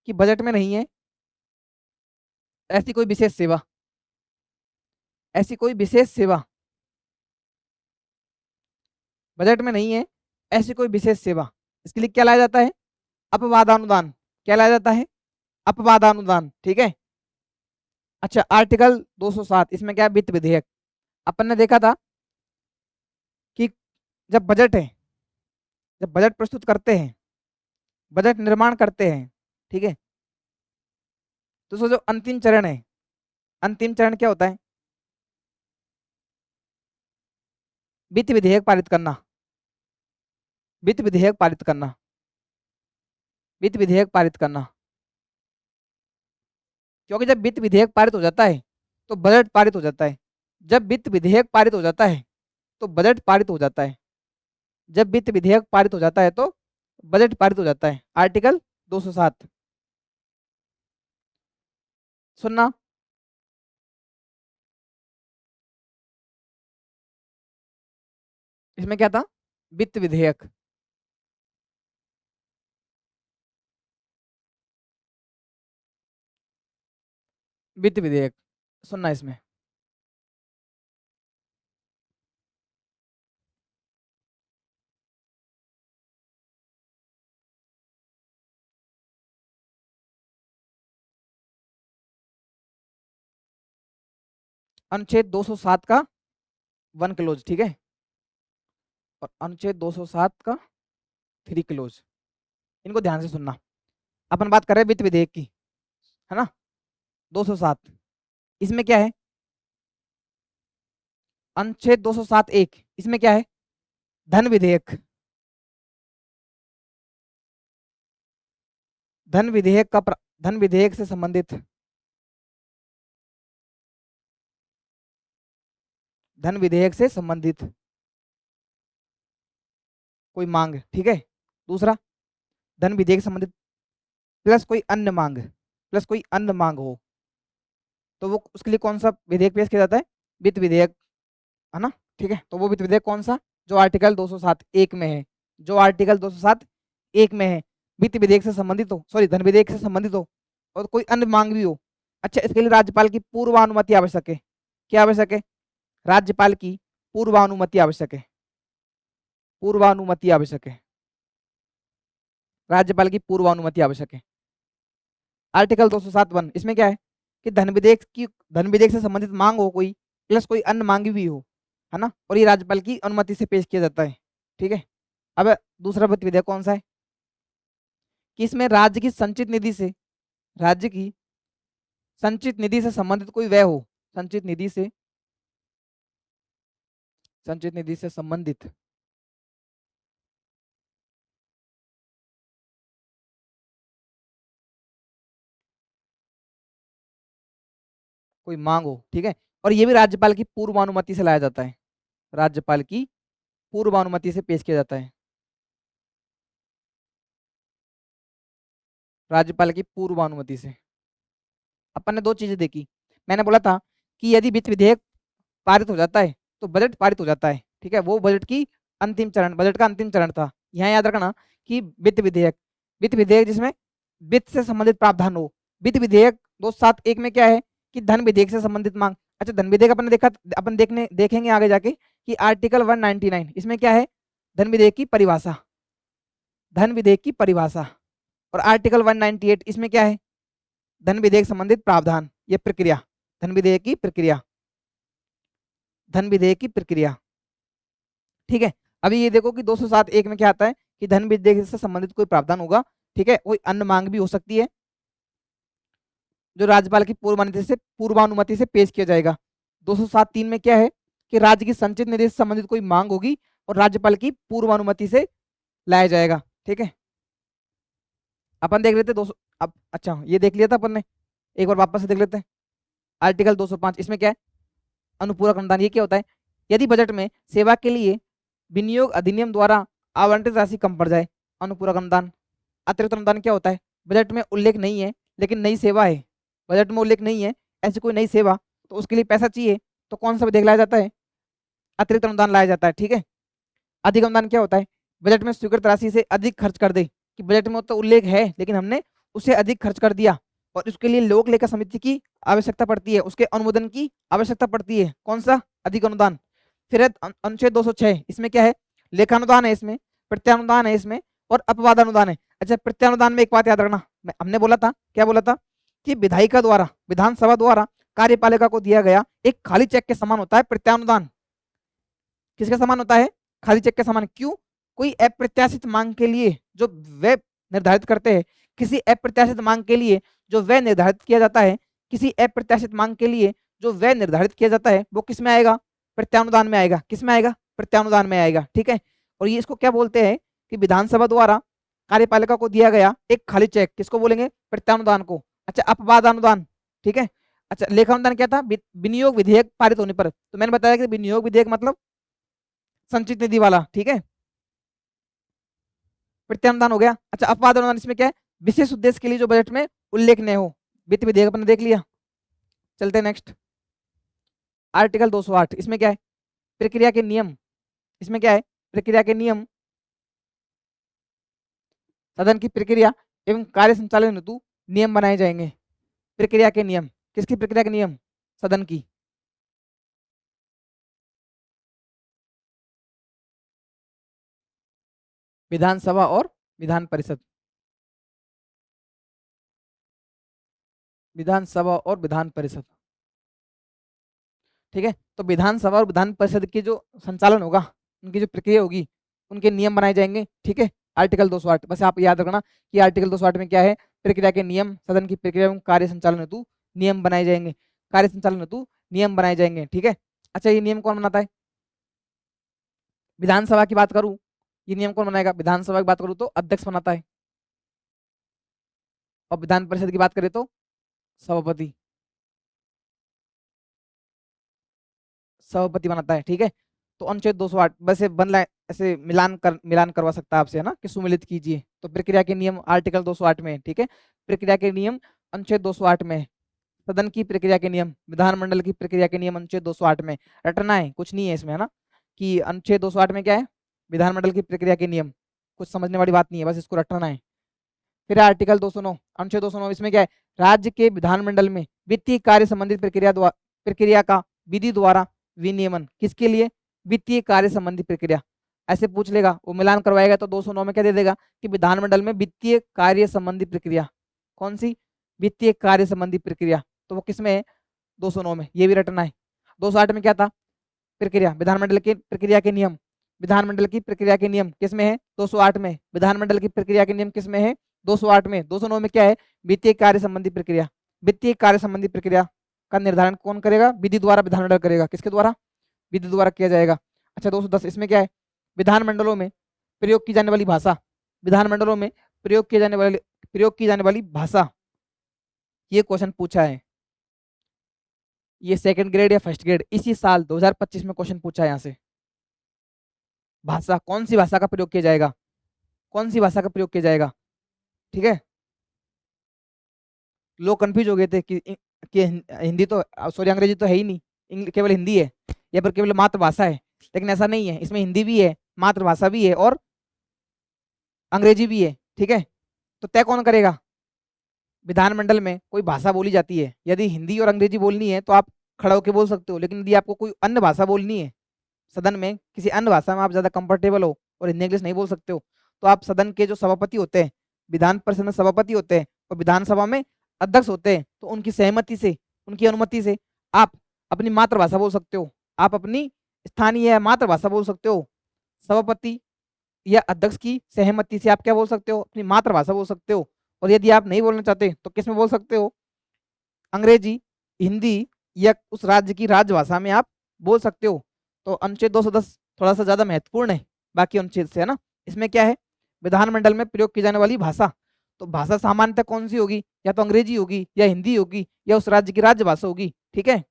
कि बजट में नहीं है ऐसी कोई विशेष सेवा, ऐसी कोई विशेष सेवा बजट में नहीं है, ऐसी कोई विशेष सेवा, इसके लिए क्या लाया जाता है, अपवादानुदान। क्या लाया जाता है, अपवादानुदान, ठीक है। अच्छा, आर्टिकल 207 इसमें क्या है, वित्त विधेयक। अपन ने देखा था कि जब बजट है, जब बजट प्रस्तुत करते हैं, बजट निर्माण करते हैं, ठीक है, तो उसका जो अंतिम चरण है, अंतिम चरण क्या होता है, वित्त विधेयक पारित करना, वित्त विधेयक पारित करना, वित्त विधेयक पारित करना। क्योंकि जब वित्त विधेयक पारित हो जाता है तो बजट पारित हो जाता है, जब वित्त विधेयक पारित हो जाता है तो बजट पारित हो जाता है, जब वित्त विधेयक पारित हो जाता है तो बजट पारित हो जाता है। आर्टिकल 207 सुनना, इसमें क्या था, वित्त विधेयक, वित्त विधेयक सुनना इसमें, अनुच्छेद 207 का 1 क्लोज, ठीक है, और अनुच्छेद 207 का 3 क्लोज, इनको ध्यान से सुनना। अपन बात कर रहे हैं वित्त विधेयक की, है ना, 207, इसमें क्या है, अनुच्छेद 207(1), इसमें क्या है, धन विधेयक, धन विधेयक का धन विधेयक से संबंधित, धन विधेयक से संबंधित कोई मांग, ठीक है। दूसरा, धन विधेयक संबंधित प्लस कोई अन्य मांग, प्लस कोई अन्य मांग हो, तो वो उसके लिए कौन सा विधेयक पेश किया जाता है, वित्त विधेयक, है ना, ठीक है। तो वो वित्त विधेयक कौन सा, जो आर्टिकल 207(1) में है, जो आर्टिकल 207(1) में है, वित्त विधेयक से संबंधित हो, सॉरी धन विधेयक से संबंधित हो, और कोई अन्य मांग भी हो। अच्छा, इसके लिए राज्यपाल की पूर्वानुमति आवश्यक है। क्या आवश्यक है, राज्यपाल की पूर्वानुमति आवश्यक है, पूर्वानुमति आवश्यक है, राज्यपाल की पूर्वानुमति आवश्यक है। आर्टिकल 207(1) इसमें क्या है, कि धन विधेयक की, धन विधेयक से संबंधित मांग हो कोई, प्लस कोई अन्य मांग भी हो, है ना, और ये राज्यपाल की अनुमति से पेश किया जाता है, ठीक है। अब दूसरा वित्त विधेयक कौन सा है, कि इसमें राज्य की संचित निधि से, राज्य की संचित निधि से संबंधित कोई व्यय हो, संचित निधि से, संचित निधि से संबंधित कोई मांग हो, ठीक है, और ये भी राज्यपाल की पूर्वानुमति से लाया जाता है, राज्यपाल की पूर्वानुमति से पेश किया जाता है, राज्यपाल की पूर्वानुमति से। अपन ने दो चीजें देखी, मैंने बोला था कि यदि वित्त विधेयक पारित हो जाता है तो बजट पारित हो जाता है, ठीक है, वो बजट की अंतिम चरण, बजट का अंतिम चरण था। यहाँ याद रखना कि वित्त विधेयक, वित्त विधेयक जिसमें वित्त से संबंधित प्रावधान हो, वित्त विधेयक 207(1) में क्या है, कि धन विधेयक से संबंधित मांग। अच्छा, धन विधेयक अपन ने देखा, अपन देखेंगे आगे जाके कि आर्टिकल 199 इसमें क्या है, धन विधेयक की परिभाषा, धन विधेयक की परिभाषा, और आर्टिकल 198 इसमें क्या है, धन विधेयक संबंधित प्रावधान, ये प्रक्रिया, धन विधेयक की प्रक्रिया, धन विधेयक की प्रक्रिया, ठीक है। अभी ये देखो कि 207(1) में क्या आता है, कि धन विधेयक से संबंधित कोई प्रावधान होगा, ठीक है, कोई अन्य मांग भी हो सकती है, जो राज्यपाल की पूर्वानुमति से पेश किया जाएगा। 207(3) में क्या है, कि राज्य की संचित निधि से संबंधित कोई मांग होगी और राज्यपाल की पूर्वानुमति से लाया जाएगा, ठीक है। अपन देख लेते 200, अब अच्छा ये देख लिया था अपन ने, एक बार वापस से देख लेते हैं। आर्टिकल 205 इसमें क्या है, अनुपूरक अनुदान। ये क्या होता है, यदि बजट में सेवा के लिए विनियोग अधिनियम द्वारा आवंटित राशि कम पड़ जाए। अनुपूरक अनुदान। अतिरिक्त अनुदान क्या होता है, बजट में उल्लेख नहीं है लेकिन नई सेवा है, बजट में उल्लेख नहीं है ऐसी कोई नई सेवा, तो उसके लिए पैसा चाहिए, तो कौन सा विधेयक लाया जाता है, अतिरिक्त अनुदान लाया जाता है। ठीक है। अधिक अनुदान क्या होता है, बजट में स्वीकृत राशि से अधिक खर्च कर दे, कि बजट में तो उल्लेख है लेकिन हमने उसे अधिक खर्च कर दिया और उसके लिए लोक लेखा समिति की आवश्यकता पड़ती है, उसके अनुमोदन की आवश्यकता पड़ती है। कौन सा, अधिक अनुदान। फिर है अनुच्छेद 206, इसमें क्या है, लेखानुदान है इसमें, प्रत्यानुदान है इसमें, और अपवाद अनुदान है। अच्छा प्रत्यानुदान में एक बात याद रखना, हमने बोला था, क्या बोला था, कि विधायिका द्वारा, विधानसभा द्वारा कार्यपालिका को दिया गया एक खाली चेक के समान होता है प्रत्यानुदान। किसके समान होता है, खाली चेक के समान। क्यों, कोई अप्रत्याशित मांग के लिए जो वे निर्धारित करते हैं, किसी अप्रत्याशित मांग के लिए जो व्यय निर्धारित किया जाता है, किसी अप्रत्याशित मांग के लिए जो व्यय निर्धारित किया जाता है, वो किस में आएगा, प्रत्यानुदान में आएगा। किस में आएगा, प्रत्यानुदान में आएगा। ठीक है। और ये इसको क्या बोलते हैं, कि विधानसभा द्वारा कार्यपालिका को दिया गया एक खाली चेक, किसको बोलेंगे, प्रत्यानुदान को। अच्छा अपवाद अनुदान। ठीक है। अच्छा लेखानुदान क्या था, विनियोग विधेयक पारित होने पर। तो मैंने बताया कि विनियोग विधेयक मतलब संचित निधि वाला। ठीक है। प्रत्यानुदान हो गया। अच्छा अपवाद अनुदान, इसमें क्या है, विशेष उद्देश्य के लिए जो बजट में उल्लेख न हो। वित्त विधेयक अपने देख लिया। चलते नेक्स्ट, आर्टिकल 208, इसमें क्या है, प्रक्रिया के नियम। इसमें क्या है, प्रक्रिया के नियम, सदन की प्रक्रिया एवं कार्य संचालन हेतु नियम बनाए जाएंगे। प्रक्रिया के नियम, किसकी प्रक्रिया के नियम, सदन की। विधानसभा और विधान परिषद, विधानसभा और विधान परिषद। ठीक है। तो विधानसभा और विधान परिषद की जो संचालन होगा, उनकी जो प्रक्रिया होगी, उनके नियम बनाए जाएंगे। ठीक है। आर्टिकल 208, बस आप याद रखना कि आर्टिकल 208 में क्या है, प्रक्रिया के नियम, सदन की प्रक्रिया एवं कार्य संचालन हेतु नियम बनाए जाएंगे, कार्य संचालन हेतु नियम बनाए जाएंगे। ठीक है। अच्छा ये नियम कौन बनाता है, विधानसभा की बात करूं, ये नियम कौन बनाएगा, विधानसभा की बात करूं तो अध्यक्ष बनाता है, और विधान परिषद की बात करें तो सभापति, सभापति बनाता है। ठीक है। तो अनुच्छेद 208 वैसे बन लाए, ऐसे मिलान करवा सकता है आपसे, है ना, कि सुमिलित कीजिए। तो प्रक्रिया के नियम आर्टिकल 208 में है। ठीक है। प्रक्रिया के नियम अनुच्छेद 208 में है। सदन की प्रक्रिया के नियम, विधानमंडल की प्रक्रिया के नियम अनुच्छेद 208 में। रटना है, कुछ नहीं है इसमें, है ना, कि अनुच्छेद 208 में क्या है, विधानमंडल की प्रक्रिया के नियम, कुछ समझने वाली बात नहीं है, बस इसको रटना है। फिर आर्टिकल 209, अनुच्छेद 209, इसमें क्या है, राज्य के विधानमंडल में वित्तीय कार्य संबंधित प्रक्रिया का विधि द्वारा विनियमन। किसके लिए, वित्तीय कार्य संबंधी प्रक्रिया। ऐसे पूछ लेगा, वो मिलान करवाएगा तो 209 में क्या दे देगा, कि विधानमंडल में वित्तीय कार्य संबंधी प्रक्रिया। कौन सी, वित्तीय कार्य संबंधी प्रक्रिया, तो वो किसमें है, 209 में। ये भी रटना है। 208 में क्या था, प्रक्रिया, विधानमंडल की प्रक्रिया के नियम, विधानमंडल की प्रक्रिया के नियम किसमें है, 208 में। विधानमंडल की प्रक्रिया के नियम किसमें है, 208 में। 209 में क्या है, वित्तीय कार्य संबंधी प्रक्रिया। वित्तीय कार्य संबंधी प्रक्रिया का निर्धारण कौन करेगा, विधि द्वारा विधानमंडल करेगा। किसके द्वारा, विधि द्वारा किया जाएगा। अच्छा 210, इसमें क्या है, विधानमंडलों में प्रयोग की जाने वाली भाषा, विधानमंडलों में प्रयोग की जाने वाली भाषा। ये क्वेश्चन पूछा है, ये सेकंड ग्रेड या फर्स्ट ग्रेड इसी साल 2025 में क्वेश्चन पूछा है यहाँ से। भाषा, कौन सी भाषा का प्रयोग किया जाएगा, कौन सी भाषा का प्रयोग किया जाएगा। ठीक है। लोग कंफ्यूज हो गए थे कि हिंदी तो, सॉरी अंग्रेजी तो है ही नहीं, केवल हिंदी है, या फिर केवल मातृभाषा है। लेकिन ऐसा नहीं है, इसमें हिंदी भी है, मातृभाषा भी है, और अंग्रेजी भी है। ठीक है। तो तय कौन करेगा, विधानमंडल में कोई भाषा बोली जाती है, यदि हिंदी और अंग्रेजी बोलनी है तो आप खड़ा होकर बोल सकते हो, लेकिन यदि आपको कोई अन्य भाषा बोलनी है, सदन में किसी अन्य भाषा में आप ज्यादा कंफर्टेबल हो और हिंदी इंग्लिश नहीं बोल सकते हो, तो आप सदन के जो सभापति होते हैं, विधान परिषद में सभापति होते हैं और विधानसभा में अध्यक्ष होते हैं, तो उनकी सहमति से, उनकी अनुमति से आप अपनी मातृभाषा बोल सकते हो, आप अपनी स्थानीय या मातृभाषा बोल सकते हो। सभापति या अध्यक्ष की सहमति से आप क्या बोल सकते हो, अपनी मातृभाषा बोल सकते हो। और यदि आप नहीं बोलना चाहते तो किस में बोल सकते हो, अंग्रेजी, हिंदी, या उस राज्य की राजभाषा में आप बोल सकते हो। तो अनुच्छेद 210 थोड़ा सा ज्यादा महत्वपूर्ण है बाकी अनुच्छेद से, है ना। इसमें क्या है, विधानमंडल में प्रयोग की जाने वाली भाषा। तो भाषा सामान्यतः कौन सी होगी, या तो अंग्रेजी होगी या हिंदी होगी या उस राज्य की राजभाषा होगी, ठीक है।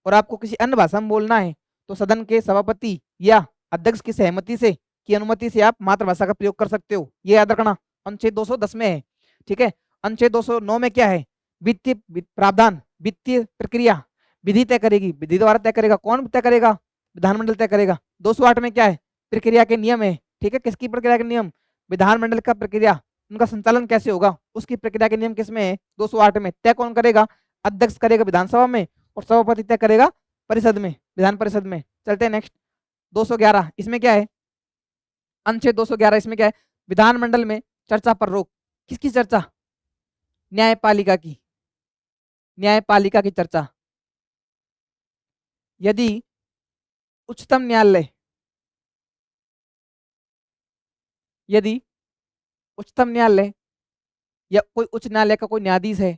और आपको किसी अन्य भाषा में बोलना है तो सदन के सभापति या अध्यक्ष की सहमति से, की अनुमति से आप मातृभाषा का प्रयोग कर सकते हो, ये याद रखना। अनुच्छेद 210 में है, ठीक है। अनुच्छेद 209 में क्या है, वित्तीय प्रावधान, वित्तीय प्रक्रिया विधि तय करेगी, विधि द्वारा तय करेगा, कौन तय करेगा, विधानमंडल तय करेगा। 208 में क्या है, प्रक्रिया के नियम है, ठीक है। किसकी प्रक्रिया के नियम, विधानमंडल का प्रक्रिया, उनका संचालन कैसे होगा, उसकी प्रक्रिया के नियम किसमें है, 208 में। तय कौन करेगा, अध्यक्ष करेगा विधानसभा में, और सभापति तय करेगा परिषद में, विधान परिषद में। चलते हैं नेक्स्ट 211, इसमें क्या है, अनुच्छेद 211, इसमें क्या है, विधानमंडल में चर्चा पर रोक। किसकी चर्चा, न्यायपालिका की, न्यायपालिका की चर्चा। यदि उच्चतम न्यायालय, यदि उच्चतम न्यायालय या कोई उच्च न्यायालय का कोई न्यायाधीश है,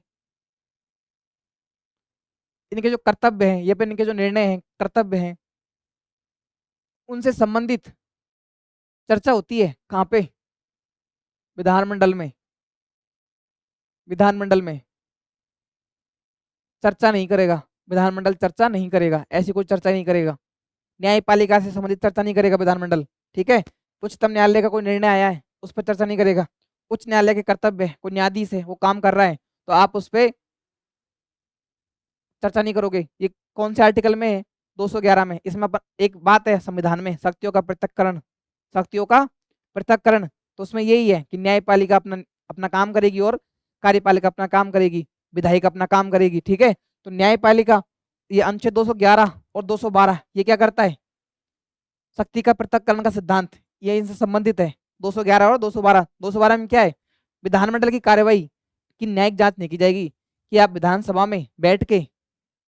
इनके जो कर्तव्य हैं या फिर इनके जो निर्णय हैं, कर्तव्य हैं, उनसे संबंधित चर्चा होती है कहाँ पे, विधानमंडल में। विधानमंडल में चर्चा नहीं करेगा, विधानमंडल चर्चा नहीं करेगा, ऐसी कोई चर्चा नहीं करेगा। न्यायपालिका से संबंधित चर्चा नहीं करेगा विधानमंडल, ठीक है। उच्चतम न्यायालय का कोई निर्णय आया है उस पर चर्चा नहीं करेगा। उच्च न्यायालय के कर्तव्य है, कोई न्यायाधीश है वो काम कर रहा है तो आप उस पर चर्चा नहीं करोगे। ये कौन से आर्टिकल में है, 211 में। इसमें अपन एक बात है संविधान में, शक्तियों का पृथक्करण, शक्तियों का पृथक्करण। तो उसमें यही है कि न्यायपालिका अपना अपना काम करेगी और कार्यपालिका अपना काम करेगी, विधायिक अपना काम करेगी, ठीक है। तो न्यायपालिका, ये अनुच्छेद 211 और 212 ये क्या करता है, शक्ति का पृथक्करण का सिद्धांत, ये इनसे संबंधित है। 211 और 212। 212 में क्या है, विधानमंडल की कार्यवाही की न्यायिक जांच नहीं की जाएगी, कि आप विधानसभा में बैठ के,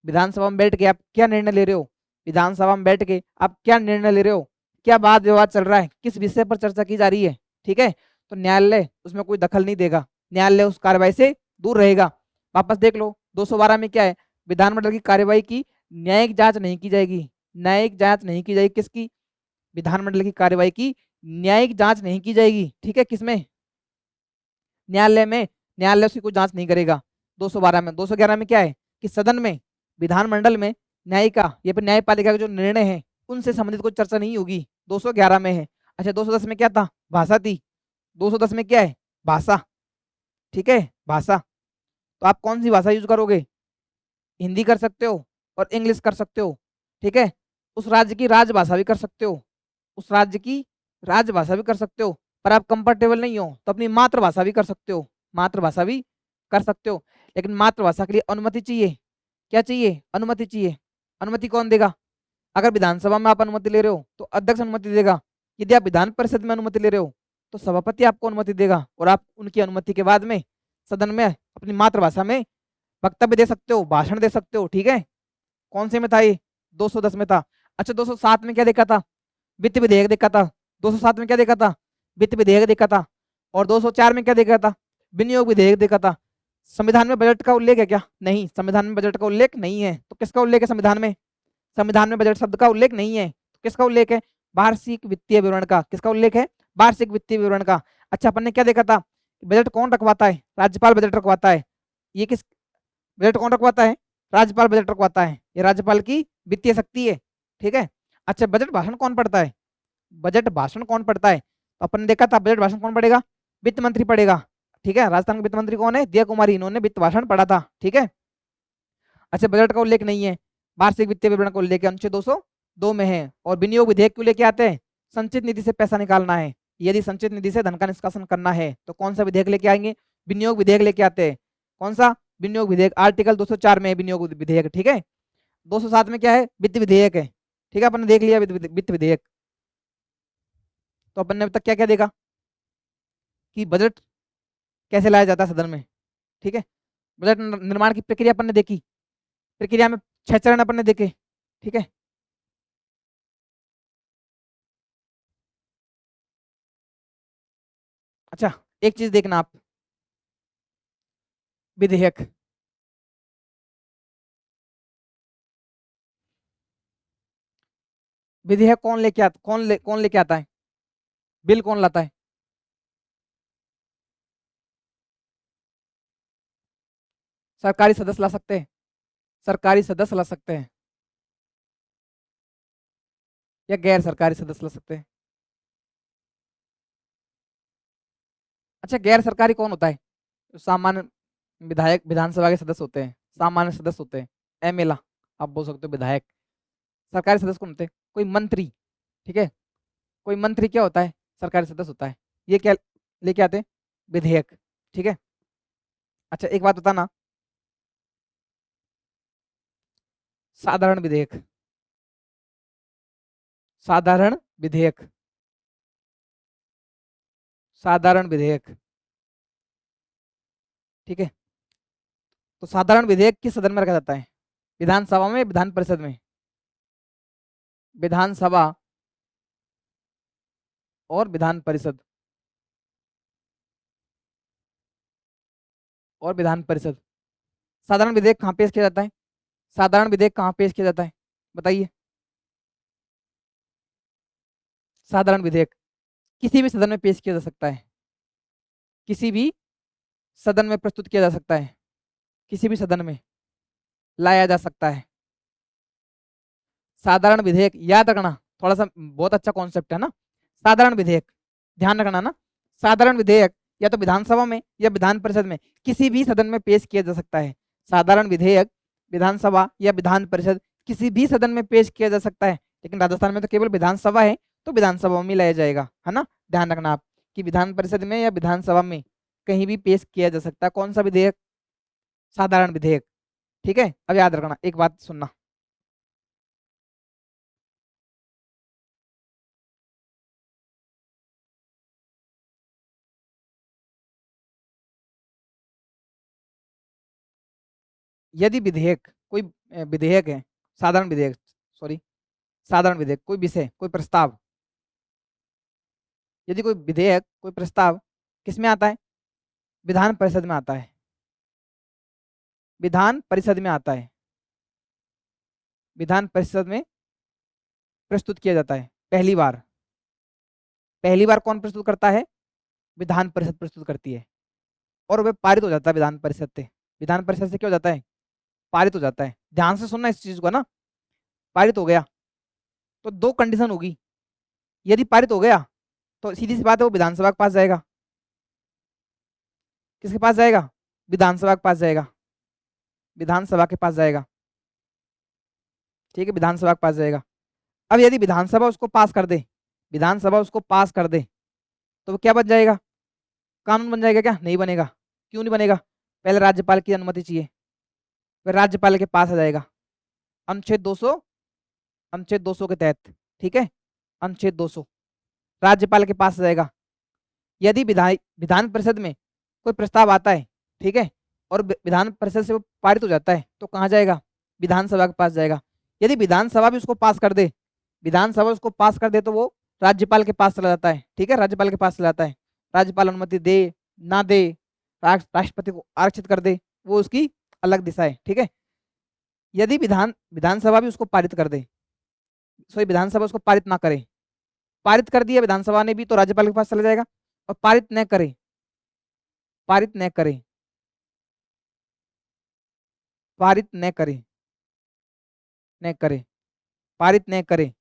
विधानसभा में बैठ के आप क्या निर्णय ले रहे हो, विधानसभा में बैठ के आप क्या निर्णय ले रहे हो, क्या वाद विवाद चल रहा है, किस विषय पर चर्चा की जा रही है, ठीक है। तो न्यायालय उसमें कोई दखल नहीं देगा, न्यायालय उस कार्रवाई से दूर रहेगा। वापस देख लो 212 में क्या है, विधानमंडल की कार्यवाही की न्यायिक जांच नहीं की जाएगी, न्यायिक जांच नहीं की जाएगी, किसकी, विधानमंडल की कार्यवाही की न्यायिक जांच नहीं की जाएगी, ठीक है। किसमें, न्यायालय में, न्यायालय उसकी कोई जांच नहीं करेगा। 212 में। 211 में क्या है कि सदन में, विधानमंडल में न्यायिका या फिर न्यायपालिका के जो निर्णय है उनसे संबंधित कोई चर्चा नहीं होगी, 211 में है। अच्छा 210 में क्या था, भाषा थी। 210 में क्या है, भाषा, ठीक है, भाषा। तो आप कौन सी भाषा यूज करोगे, हिंदी कर सकते हो और इंग्लिश कर सकते हो, ठीक है। उस राज्य की राजभाषा भी कर सकते हो, उस राज्य की राजभाषा भी कर सकते हो। पर आप कंफर्टेबल नहीं हो तो अपनी मातृभाषा भी कर सकते हो, मातृभाषा भी कर सकते हो। लेकिन मातृभाषा के लिए अनुमति चाहिए, क्या चाहिए, अनुमति चाहिए। अनुमति कौन देगा, अगर विधानसभा में आप अनुमति ले रहे हो तो अध्यक्ष अनुमति देगा, यदि आप विधान परिषद में अनुमति ले रहे हो तो सभापति आपको अनुमति देगा, और आप उनकी अनुमति के बाद में सदन में अपनी मातृभाषा में वक्तव्य दे सकते हो, भाषण दे सकते हो, ठीक है। कौन से में था ये, 210 में था। अच्छा 207 में क्या देखा था, वित्त विधेयक देखा था। 207 में क्या देखा था, वित्त विधेयक देखा था। और 204 में क्या देखा था, विनियोग विधेयक देखा था। संविधान में बजट का उल्लेख है क्या, नहीं, संविधान में बजट का उल्लेख नहीं है। तो किसका उल्लेख है संविधान में, संविधान में बजट शब्द का उल्लेख नहीं है। तो किसका उल्लेख है, वार्षिक वित्तीय विवरण का। किसका उल्लेख है, वार्षिक वित्तीय विवरण का। अच्छा अपन ने क्या देखा था, बजट कौन रखवाता है, राज्यपाल बजट रखवाता है। ये किस, बजट कौन रखवाता है, राज्यपाल बजट रखवाता है, ये राज्यपाल की वित्तीय शक्ति है, ठीक है। अच्छा बजट भाषण कौन पढ़ता है, बजट भाषण कौन पढ़ता है, तो अपन ने देखा था बजट भाषण कौन पढ़ेगा, वित्त मंत्री पढ़ेगा, ठीक है। राजस्थान के वित्त मंत्री कौन है, दिया कुमारी, इन्होंने वित्त भाषण पढ़ा था, ठीक है। अच्छा बजट का उल्लेख नहीं है, वार्षिक वित्तीय विवरण का उल्लेख अनुच्छेद 202 में है। और विनियोग विधेयक क्यों लेके आते हैं, संचित निधि से पैसा निकालना है, यदि संचित निधि से धन का निष्कासन करना है तो कौन सा विधेयक लेके आएंगे, विनियोग विधेयक लेके आते हैं। कौन सा, विनियोग विधेयक, आर्टिकल 204 में है विनियोग विधेयक, ठीक है। 207 में क्या है, वित्त विधेयक है, ठीक है। अपन ने देख लिया वित्त विधेयक। तो अपन ने अब तक क्या क्या देखा कि बजट कैसे लाया जाता है सदन में, ठीक है। बजट निर्माण की प्रक्रिया अपन ने देखी, प्रक्रिया में 6 चरण अपन ने देखे, ठीक है। अच्छा एक चीज देखना आप, विधेयक, विधेयक कौन लेके आता है, बिल कौन लाता है, सरकारी सदस्य ला सकते हैं, सरकारी सदस्य ला सकते हैं, या गैर सरकारी सदस्य ला सकते हैं। अच्छा, गैर सरकारी कौन होता है? सामान्य विधायक, विधानसभा के सदस्य होते हैं, सामान्य सदस्य होते हैं, एमएलए आप बोल सकते हो, विधायक। सरकारी सदस्य कौन होते हैं? कोई मंत्री, ठीक है, कोई मंत्री क्या होता है? सरकारी सदस्य होता है। ये क्या लेके आते हैं? विधेयक, ठीक है। अच्छा एक बात बताना, साधारण विधेयक, साधारण विधेयक, साधारण विधेयक, ठीक है। तो साधारण विधेयक किस सदन में रखा जाता है? विधानसभा में, विधान परिषद में? विधानसभा और विधान परिषद, और विधान परिषद। साधारण विधेयक कहाँ पेश किया जाता है? साधारण विधेयक कहाँ पेश किया जाता है, बताइए। साधारण विधेयक किसी भी सदन में पेश किया जा सकता है, किसी भी सदन में प्रस्तुत किया जा सकता है, किसी भी सदन में लाया जा सकता है। साधारण विधेयक याद रखना, थोड़ा सा बहुत अच्छा कॉन्सेप्ट है ना। साधारण विधेयक ध्यान रखना ना, साधारण विधेयक या तो विधानसभा में या विधान परिषद में, किसी भी सदन में पेश किया जा सकता है। साधारण विधेयक विधानसभा या विधान परिषद किसी भी सदन में पेश किया जा सकता है, लेकिन राजस्थान में तो केवल विधानसभा है, तो विधानसभा में लाया जाएगा, है ना। ध्यान रखना आप कि विधान परिषद में या विधानसभा में कहीं भी पेश किया जा सकता है। कौन सा विधेयक? साधारण विधेयक, ठीक है। अब याद रखना, एक बात सुनना, यदि विधेयक कोई विधेयक है, साधारण विधेयक, सॉरी, साधारण विधेयक कोई विषय, कोई प्रस्ताव, यदि कोई विधेयक, कोई प्रस्ताव किस में आता है? विधान परिषद में आता है, विधान परिषद में आता है, विधान परिषद में प्रस्तुत किया जाता है पहली बार। पहली बार कौन प्रस्तुत करता है? विधान परिषद प्रस्तुत करती है, और वह पारित हो जाता है विधान परिषद से। विधान परिषद से क्या हो जाता है? पारित हो जाता है। ध्यान से सुनना इस चीज को ना, पारित हो गया तो दो कंडीशन होगी। यदि पारित हो गया तो सीधी सी बात है, वो विधानसभा के पास जाएगा। किसके पास जाएगा? विधानसभा के पास जाएगा, विधानसभा के पास जाएगा, ठीक है, विधानसभा के पास जाएगा। अब यदि विधानसभा उसको पास कर दे, विधानसभा उसको पास कर दे, तो वो क्या बन जाएगा? कानून बन जाएगा क्या? नहीं बनेगा। क्यों नहीं बनेगा? पहले राज्यपाल की अनुमति चाहिए, फिर राज्यपाल के पास आ जाएगा अनुच्छेद 200, अनुच्छेद 200 के तहत, ठीक है, अनुच्छेद 200 राज्यपाल के पास आ जाएगा। यदि विधान परिषद में कोई प्रस्ताव आता है, ठीक है, और विधान परिषद से वो पारित हो जाता है, तो कहाँ जाएगा? विधानसभा के पास जाएगा। यदि विधानसभा भी उसको पास कर दे, विधानसभा उसको पास कर दे, तो वो राज्यपाल के पास चला जाता है, ठीक है, राज्यपाल के पास चला जाता है। राज्यपाल अनुमति दे ना दे, राष्ट्रपति को आरक्षित कर दे, वो उसकी अलग दिशा है, ठीक है। यदि विधानसभा भी उसको पारित कर दे, सॉरी, विधानसभा उसको पारित ना करे, पारित कर दिया विधानसभा ने भी, तो राज्यपाल के पास चला जाएगा। और पारित न करे, पारित न करे, पारित न करे, न करे, पारित न करे,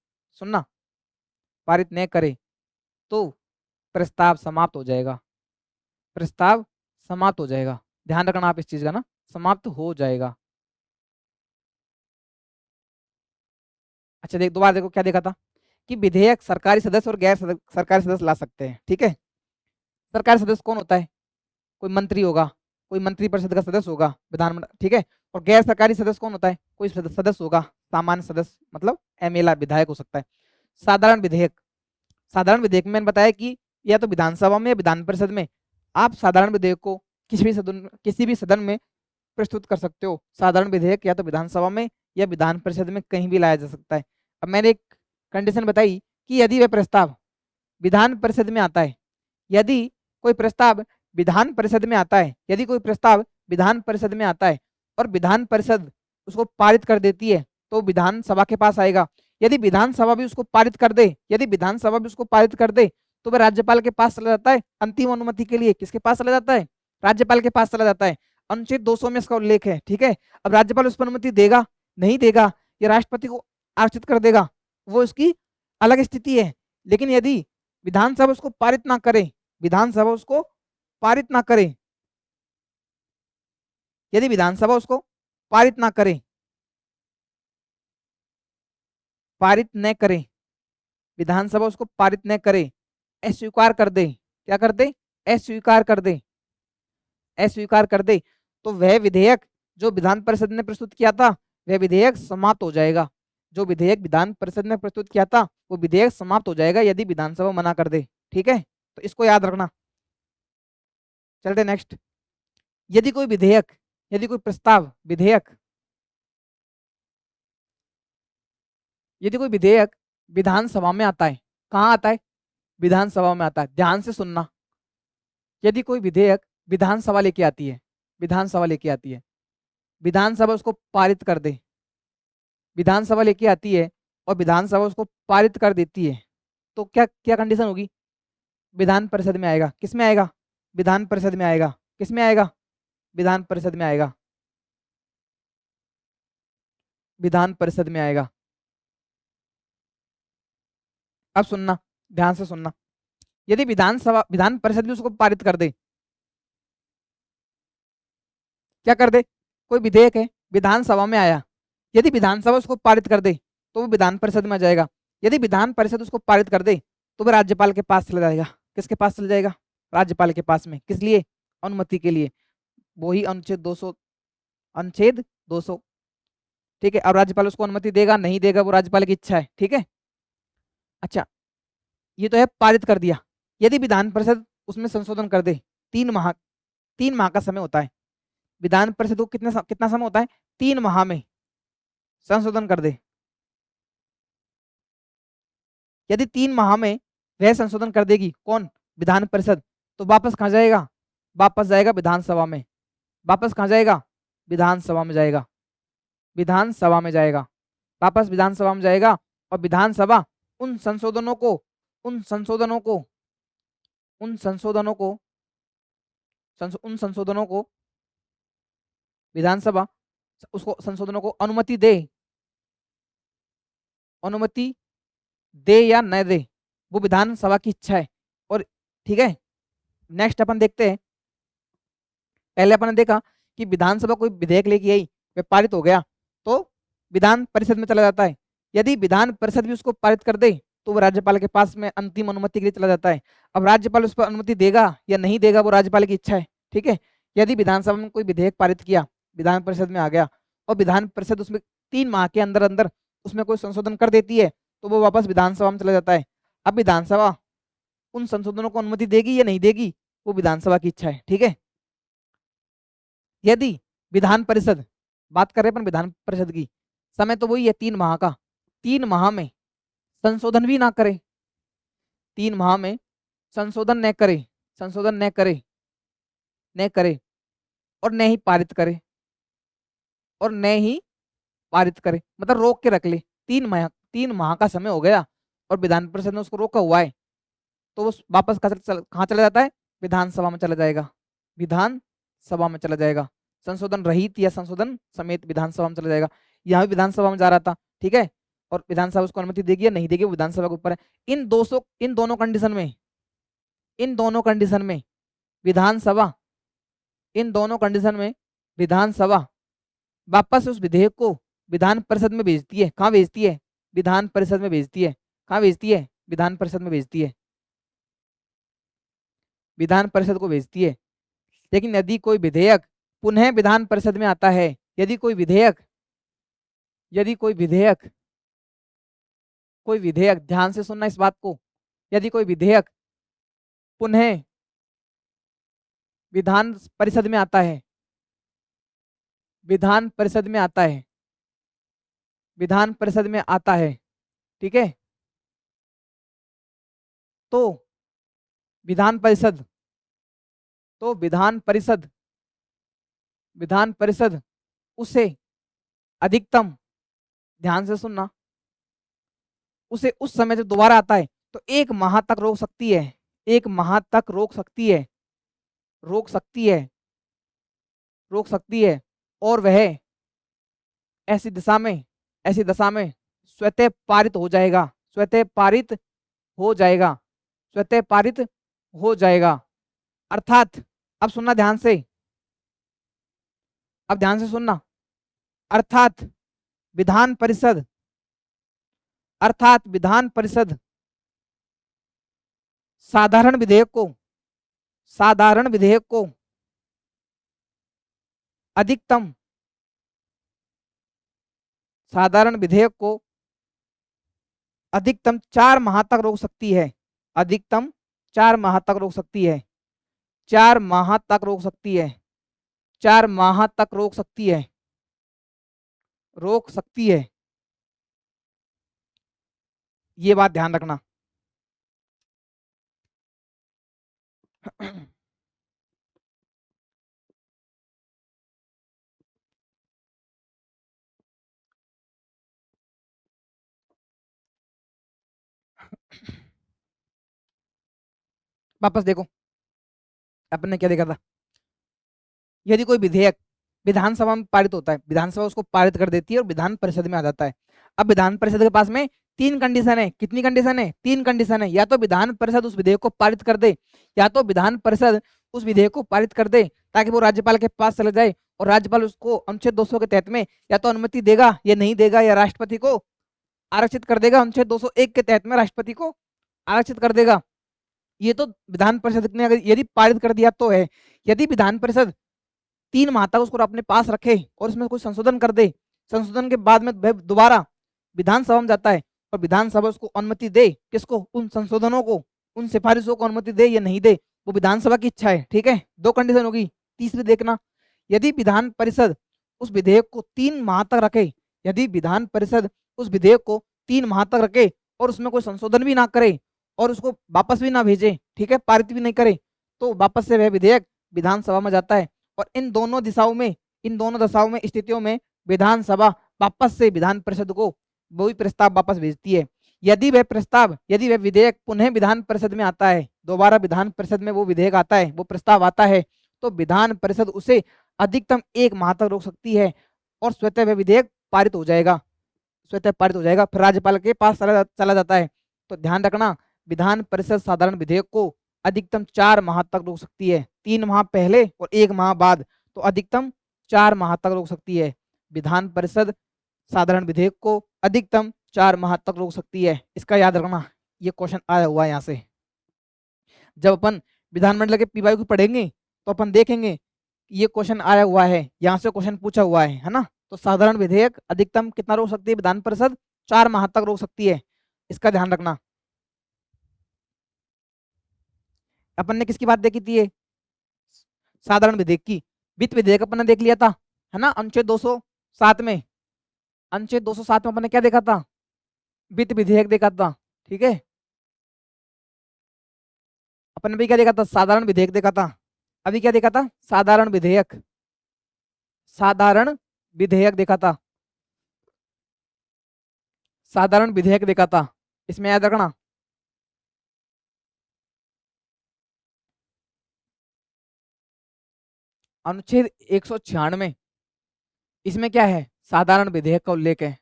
सुनना, पारित न करे, तो प्रस्ताव समाप्त हो जाएगा, प्रस्ताव समाप्त हो जाएगा। ध्यान रखना आप इस चीज का ना, समाप्त हो जाएगा। अच्छा देख, दोबारा देखो क्या देखा था कि विधेयक सरकारी सदस्य और गैर सरकारी सदस्य ला सकते हैं, ठीक है। सरकारी सदस्य कौन होता है? कोई मंत्री होगा, कोई मंत्री परिषद का सदस्य होगा, विधानमंडल, ठीक है। और गैर सरकारी सदस्य कौन होता है? कोई सदस्य होगा, सामान्य सदस्य, मतलब एमएलए, विधायक हो सकता है। साधारण विधेयक, साधारण विधेयक में मैंने बताया कि या तो विधानसभा में या विधान परिषद में आप साधारण विधेयक को किसी भी सदन में प्रस्तुत कर सकते हो। साधारण विधेयक या तो विधानसभा में या विधान परिषद में कहीं भी लाया जा सकता है। अब मैंने एक कंडीशन बताई कि यदि वह प्रस्ताव विधान परिषद में आता है, यदि कोई प्रस्ताव विधान परिषद में आता है, यदि कोई प्रस्ताव विधान परिषद में आता है और विधान परिषद उसको पारित कर देती है, तो विधानसभा के पास आएगा। यदि विधानसभा भी उसको पारित कर दे, यदि विधानसभा भी उसको पारित कर दे, तो वह राज्यपाल के पास चला जाता है अंतिम अनुमति के लिए। किसके पास चला जाता है? राज्यपाल के पास चला जाता है। अनुच्छेद 200 में इसका उल्लेख है, ठीक है। अब राज्यपाल उस पर अनुमति देगा नहीं देगा, या राष्ट्रपति को आरक्षित कर देगा, वो इसकी अलग स्थिति है। लेकिन यदि विधानसभा उसको पारित ना करे, विधानसभा उसको पारित ना करे, यदि विधानसभा उसको पारित ना करे, पारित न करे, विधानसभा उसको पारित न करे, अस्वीकार कर दे, क्या कर दे, अस्वीकार कर दे, अस्वीकार कर दे, तो वह विधेयक जो विधान परिषद ने प्रस्तुत किया था वह विधेयक समाप्त हो जाएगा। जो विधेयक विधान परिषद ने प्रस्तुत किया था वो विधेयक समाप्त हो जाएगा यदि विधानसभा मना कर दे, ठीक है। तो इसको याद रखना। चलते नेक्स्ट। यदि कोई विधेयक, यदि कोई प्रस्ताव, विधेयक, यदि कोई विधेयक विधानसभा में आता है, कहाँ आता है, विधानसभा में आता है, ध्यान से सुनना। यदि कोई विधेयक विधानसभा लेके आती है, विधानसभा लेके आती है, विधानसभा उसको पारित कर दे, विधानसभा लेके आती है और विधानसभा उसको पारित कर देती है, तो क्या क्या कंडीशन होगी, विधान परिषद में आएगा। किस में आएगा, विधान परिषद में आएगा। किस में आएगा, विधान परिषद में आएगा, विधान परिषद में आएगा। अब सुनना, ध्यान से सुनना। यदि विधानसभा, विधान परिषद भी उसको पारित कर दे, क्या कर दे, कोई विधेयक है विधानसभा में आया, यदि विधानसभा उसको पारित कर दे तो वो विधान परिषद में आ जाएगा। यदि विधान परिषद उसको पारित कर दे तो वो राज्यपाल के पास चला जाएगा। किसके पास चला जाएगा, राज्यपाल के पास में। किस लिए, अनुमति के लिए, वही अनुच्छेद 200, अनुच्छेद 200, ठीक है। अब राज्यपाल उसको अनुमति देगा नहीं देगा वो राज्यपाल की इच्छा है, ठीक है। अच्छा, ये तो है पारित कर दिया। यदि विधान परिषद उसमें संशोधन कर दे, 3 माह, 3 माह का समय होता है विधान परिषद को, कितना समय होता है, 3 माह में संशोधन कर दे। यदि 3 माह में वह संशोधन कर देगी, कौन, विधान परिषद, तो वापस कहाँ जाएगा, वापस जाएगा विधानसभा में। वापस कहाँ जाएगा, विधानसभा में जाएगा, विधानसभा में जाएगा, वापस विधानसभा में जाएगा। और विधानसभा उन संशोधनों को, उन संशोधनों को, उन संशोधनों को, उन संशोधनों को, विधानसभा उसको संशोधनों को अनुमति दे, अनुमति दे या न दे वो विधानसभा की इच्छा है। और ठीक है, नेक्स्ट अपन देखते हैं। पहले अपन ने देखा कि विधानसभा कोई विधेयक लेके आई, वह पारित हो गया तो विधान परिषद में चला जाता है। यदि विधान परिषद भी उसको पारित कर दे तो वो राज्यपाल के पास में अंतिम अनुमति के लिए चला जाता है। अब राज्यपाल उस पर अनुमति देगा या नहीं देगा वो राज्यपाल की इच्छा है, ठीक है। यदि विधानसभा में कोई विधेयक पारित किया, विधान परिषद में आ गया और विधान परिषद उसमें 3 माह के अंदर अंदर उसमें कोई संशोधन कर देती है तो वो वापस विधानसभा में चला जाता है। अब विधानसभा उन संशोधनों को अनुमति देगी या नहीं देगी वो विधानसभा की इच्छा है, ठीक है। यदि विधान परिषद, बात कर रहे हैं अपन विधान परिषद की, समय तो वही है 3 माह का, 3 माह में संशोधन भी ना करे, 3 माह में संशोधन न करे, संशोधन न करे, न करे और न ही पारित करे, और न ही पारित करे, मतलब रोक के रख ले। 3 माह का समय हो गया और विधान परिषद ने उसको रोका हुआ है तो वो वापस कहाँ चला जाता है, विधानसभा में चला जाएगा, विधानसभा में चला जाएगा। संशोधन रहित या संशोधन समेत विधानसभा में चला जाएगा। यहाँ भी विधानसभा में जा रहा था, ठीक है। और विधानसभा उसको अनुमति देगी या नहीं देगी वो विधानसभा के ऊपर है। इन दोनों कंडीशन में, इन दोनों कंडीशन में विधानसभा, इन दोनों कंडीशन में विधानसभा वापस उस विधेयक को विधान परिषद में भेजती है। कहाँ भेजती है, विधान परिषद में भेजती है। कहाँ भेजती है, विधान परिषद में भेजती है, विधान परिषद को भेजती है। लेकिन यदि कोई विधेयक पुनः विधान परिषद में आता है, यदि कोई विधेयक, यदि कोई विधेयक, कोई विधेयक, ध्यान से सुनना इस बात को, यदि कोई विधेयक पुनः विधान परिषद में आता है, विधान परिषद में आता है, विधान परिषद में आता है, ठीक है, तो विधान परिषद, तो विधान परिषद, विधान परिषद उसे अधिकतम, ध्यान से सुनना, उसे उस समय जब दोबारा आता है तो 1 माह तक रोक सकती है, 1 माह तक रोक सकती है, रोक सकती है, रोक सकती है और वह ऐसी दशा में स्वतः पारित हो जाएगा, स्वतः पारित हो जाएगा, स्वतः पारित हो जाएगा। अर्थात, अब सुनना ध्यान से, अब ध्यान से सुनना। अर्थात विधान परिषद, अर्थात विधान परिषद साधारण विधेयक को, साधारण विधेयक को अधिकतम, साधारण विधेयक को अधिकतम 4 माह तक रोक सकती है, अधिकतम 4 माह तक रोक सकती है, 4 माह तक रोक सकती है, 4 माह तक रोक सकती है, रोक सकती है। ये बात ध्यान रखना। वापस देखो, अपन ने क्या देखा था। यदि कोई विधेयक विधानसभा में पारित होता है, विधानसभा उसको पारित कर देती है और विधान परिषद में आ जाता है। अब विधान परिषद के पास में 3 कंडीशन है। कितनी कंडीशन है? 3 कंडीशन है। या तो विधान परिषद उस विधेयक को पारित कर दे, या तो विधान परिषद उस विधेयक को पारित कर दे ताकि वो राज्यपाल के पास चले जाए और राज्यपाल उसको अनुच्छेद 200 के तहत में या तो अनुमति देगा या नहीं देगा, या राष्ट्रपति को आरक्षित कर देगा, अनुच्छेद 201 के तहत में राष्ट्रपति को आरक्षित कर देगा। ये तो विधान परिषद ने अगर यदि पारित कर दिया तो है। यदि विधान परिषद 3 माह तक उसको अपने पास रखे और इसमें कोई संशोधन कर दे, संशोधन के बाद में दोबारा विधानसभा में जाता है और विधानसभा उसको अनुमति दे, किसको? उन संशोधनों को, उन सिफारिशों को अनुमति दे या नहीं दे, वो विधानसभा की इच्छा है। ठीक है, 2 कंडीशन होगी। तीसरी देखना, यदि विधान परिषद उस विधेयक को 3 माह तक रखे, यदि विधान परिषद उस विधेयक को 3 माह तक रखे और उसमें कोई संशोधन भी ना करे और उसको वापस भी ना भेजे, ठीक है, पारित भी नहीं करे, तो वापस से वह विधेयक विधानसभा में जाता है। और इन दोनों दिशाओं में, इन दोनों दशाओं में, स्थितियों में विधानसभा वापस से विधान परिषद को वही प्रस्ताव वापस भेजती है। यदि वह प्रस्ताव, यदि वह विधेयक पुनः विधान परिषद में आता है, दोबारा विधान परिषद में वो विधेयक आता है, वो प्रस्ताव आता है, तो विधान परिषद उसे अधिकतम 1 माह तक रोक सकती है और स्वतः वह विधेयक पारित हो जाएगा, स्वतः पारित हो जाएगा, फिर राज्यपाल के पास चला जाता है। तो ध्यान रखना, विधान परिषद साधारण विधेयक को अधिकतम 4 माह तक रोक सकती है, 3 माह पहले और 1 माह बाद, तो अधिकतम 4 माह तक रोक सकती है। विधान परिषद साधारण विधेयक को अधिकतम 4 माह तक रोक सकती है। इसका याद रखना, ये क्वेश्चन आया हुआ है यहाँ से। जब अपन विधानमंडल के पीवाई को पढ़ेंगे तो अपन देखेंगे ये क्वेश्चन आया हुआ है, यहाँ से क्वेश्चन पूछा हुआ है ना। तो साधारण विधेयक अधिकतम कितना रोक सकती है विधान परिषद? 4 माह तक रोक सकती है, इसका ध्यान रखना। अपन ने किसकी बात देखी थी? ये साधारण विधेयक की। वित्त विधेयक अपन ने देख लिया था, है ना, अनुच्छेद 207 में। अनुच्छेद 207 में अपन ने क्या देखा था? वित्त विधेयक देखा था। ठीक है, अपन ने भी क्या देखा था? साधारण विधेयक देखा था। अभी क्या देखा था? साधारण विधेयक, साधारण विधेयक देखा था, साधारण विधेयक देखा था। इसमें याद रखना, अनुच्छेद 196 इसमें क्या है? साधारण विधेयक का उल्लेख है,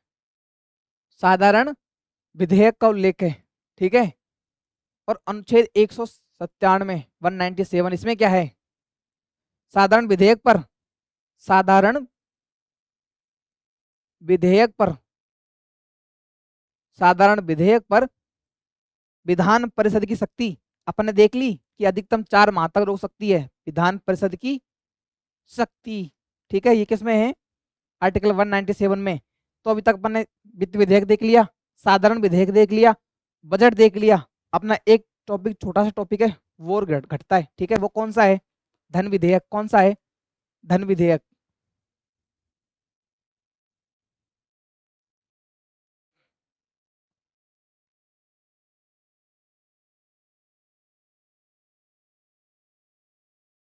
साधारण विधेयक का उल्लेख है। ठीक है, और अनुच्छेद 197 197 इसमें क्या है? साधारण विधेयक पर, साधारण विधेयक पर, साधारण विधेयक पर विधान परिषद की शक्ति अपन ने देख ली कि अधिकतम 4 माह तक रोक सकती है, विधान परिषद की शक्ति। ठीक है, ये किसमें है? आर्टिकल 197 में। तो अभी तक अपन ने वित्त विधेयक देख लिया, साधारण विधेयक देख लिया, बजट देख लिया। अपना एक टॉपिक, छोटा सा टॉपिक है वो घटता है। ठीक है, वो कौन सा है? धन विधेयक। कौन सा है? धन विधेयक।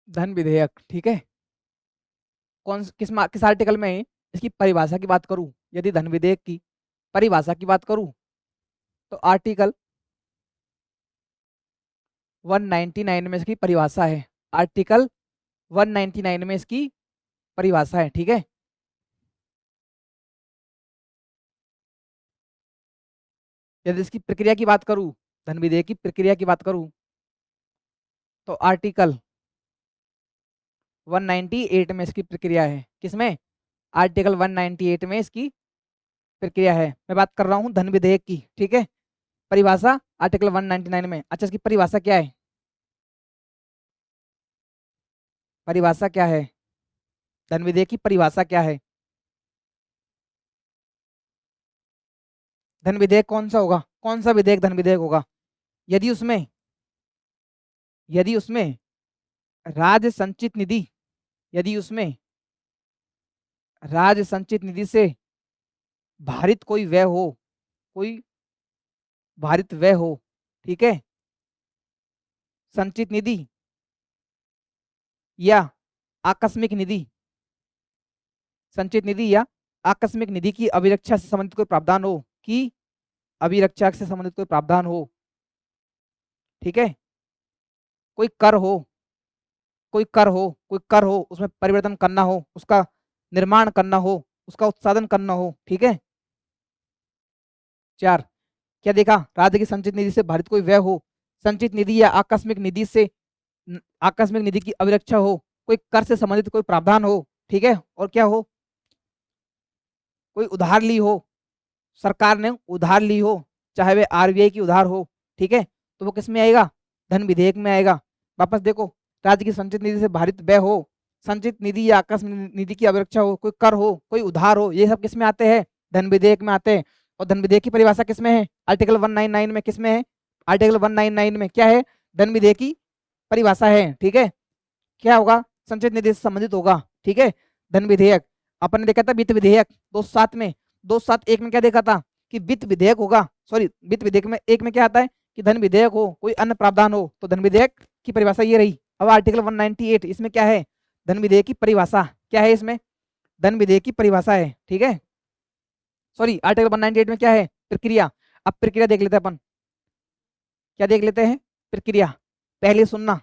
धन विधेयक। ठीक है, कौन किस आर्टिकल में है? इसकी परिभाषा की बात करूं, यदि धन विधेयक की परिभाषा की बात करूं तो आर्टिकल 199 में इसकी परिभाषा है। आर्टिकल 199 में इसकी परिभाषा है, ठीक है। यदि इसकी प्रक्रिया की बात करूं, धन विधेयक की प्रक्रिया की बात करूं, तो आर्टिकल 198 में इसकी प्रक्रिया है। किसमें? आर्टिकल 198 में इसकी प्रक्रिया है। मैं बात कर रहा हूं धन विधेयक की, ठीक है। परिभाषा आर्टिकल 199 में। अच्छा, इसकी परिभाषा क्या है? परिभाषा क्या है? धन विधेयक की परिभाषा क्या है? धन विधेयक कौन सा होगा? कौन सा विधेयक धन विधेयक होगा? यदि उसमें यदि उसमें राज्य संचित निधि यदि उसमें राज्य संचित निधि से भारित कोई व्यय हो, कोई भारित व्यय हो, ठीक है, संचित निधि या आकस्मिक निधि, संचित निधि या आकस्मिक निधि की अभिरक्षा से संबंधित कोई प्रावधान हो, कि अभिरक्षा से संबंधित कोई प्रावधान हो, ठीक है, कोई कर हो, कोई कर हो, उसमें परिवर्तन करना हो, उसका निर्माण करना हो, उसका उत्पादन करना हो, ठीक है। 4, क्या देखा? राज्य की संचित निधि से भारित कोई व्यय हो, संचित निधि या आकस्मिक निधि से आकस्मिक निधि की अभिरक्षा हो, कोई कर से संबंधित कोई प्रावधान हो, ठीक है, और क्या हो? कोई उधार ली हो, सरकार ने उधार ली हो, चाहे वे आरबीआई की उधार हो, ठीक है, तो वो किस में आएगा? धन विधेयक में आएगा। वापस देखो, राज्य की संचित निधि से भारित व्यय हो, संचित निधि या आकस्मिक निधि की अभिरक्षा हो, कोई कर हो, कोई उधार हो, ये सब किस में आते हैं? धन विधेयक में आते हैं। और धन विधेयक की परिभाषा किस में है? आर्टिकल 199 में। किस में है? आर्टिकल 199 में क्या है? धन विधेयक की परिभाषा है, ठीक है। क्या होगा? संचित निधि से संबंधित होगा, ठीक है। धन विधेयक अपन ने देखा था वित्त विधेयक 271 में। 271 में क्या देखा था? कि वित्त विधेयक होगा, सॉरी, वित्त विधेयक में एक में क्या आता है? कि धन विधेयक हो, कोई अन्य प्रावधान हो, तो धन विधेयक की परिभाषा ये रही। अब आर्टिकल 198 इसमें क्या है? धन विधेयक की परिभाषा क्या है? इसमें धन विधेयक की परिभाषा है, ठीक है। सॉरी, आर्टिकल 198 में क्या है? प्रक्रिया। अब प्रक्रिया देख लेते हैं अपन। क्या देख लेते हैं? प्रक्रिया। पहले सुनना,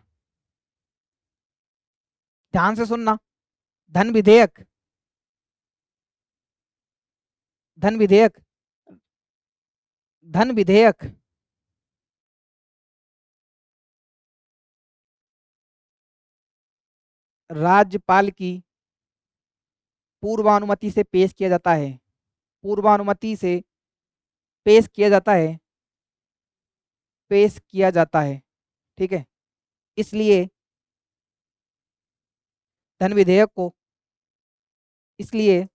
ध्यान से सुनना। धन विधेयक, धन विधेयक, धन विधेयक राज्यपाल की पूर्वानुमति से पेश किया जाता है। पूर्वानुमति से पेश किया जाता है, पेश किया जाता है, ठीक है। इसलिए धन विधेयक को इसलिए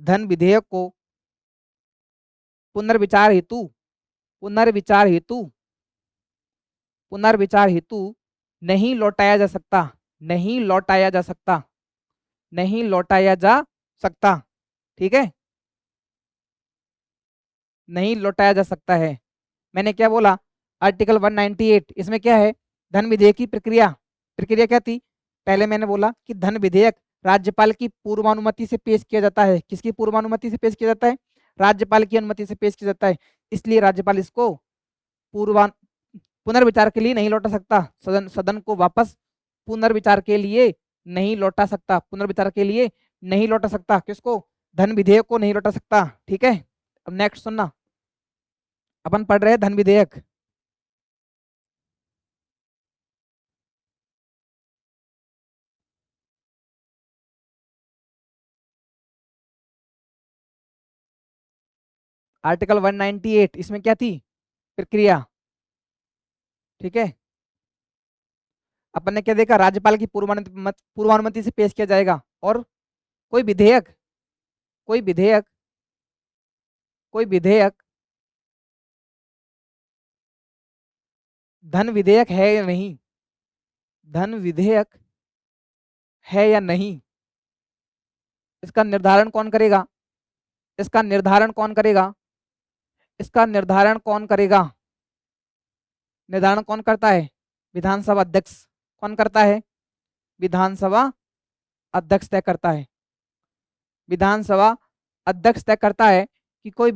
धन विधेयक को पुनर्विचार हेतु पुनर्विचार हेतु पुनर्विचार हेतु नहीं लौटाया जा सकता, नहीं लौटाया जा सकता, नहीं लौटाया जा सकता, ठीक है, नहीं लौटाया जा सकता है। मैंने क्या बोला? आर्टिकल 198 इसमें क्या है? धन विधेयक की प्रक्रिया। प्रक्रिया क्या थी? पहले मैंने बोला कि धन विधेयक राज्यपाल की पूर्वानुमति से पेश किया जाता है। किसकी पूर्वानुमति से पेश किया जाता है? राज्यपाल की अनुमति से पेश किया जाता है। इसलिए राज्यपाल इसको पूर्वान पुनर्विचार के लिए नहीं लौटा सकता, सदन सदन को वापस पुनर्विचार के लिए नहीं लौटा सकता, पुनर्विचार के लिए नहीं लौटा सकता। किसको? धन विधेयक को नहीं लौटा सकता, ठीक है। अब नेक्स्ट सुनना, अपन पढ़ रहे हैं धन विधेयक। आर्टिकल 198 इसमें क्या थी? प्रक्रिया, ठीक है। अपन ने क्या देखा? राज्यपाल की पूर्वानुमति से पेश किया जाएगा। और कोई विधेयक कोई विधेयक कोई विधेयक धन विधेयक है या नहीं, धन विधेयक है या नहीं, इसका निर्धारण कौन करेगा? इसका निर्धारण कौन करेगा? इसका निर्धारण कौन करेगा? निर्धारण कौन करता है? विधानसभा अध्यक्ष। कौन करता है? विधानसभा अध्यक्ष तय करता है। विधानसभा अध्यक्ष तय करता है कि कोई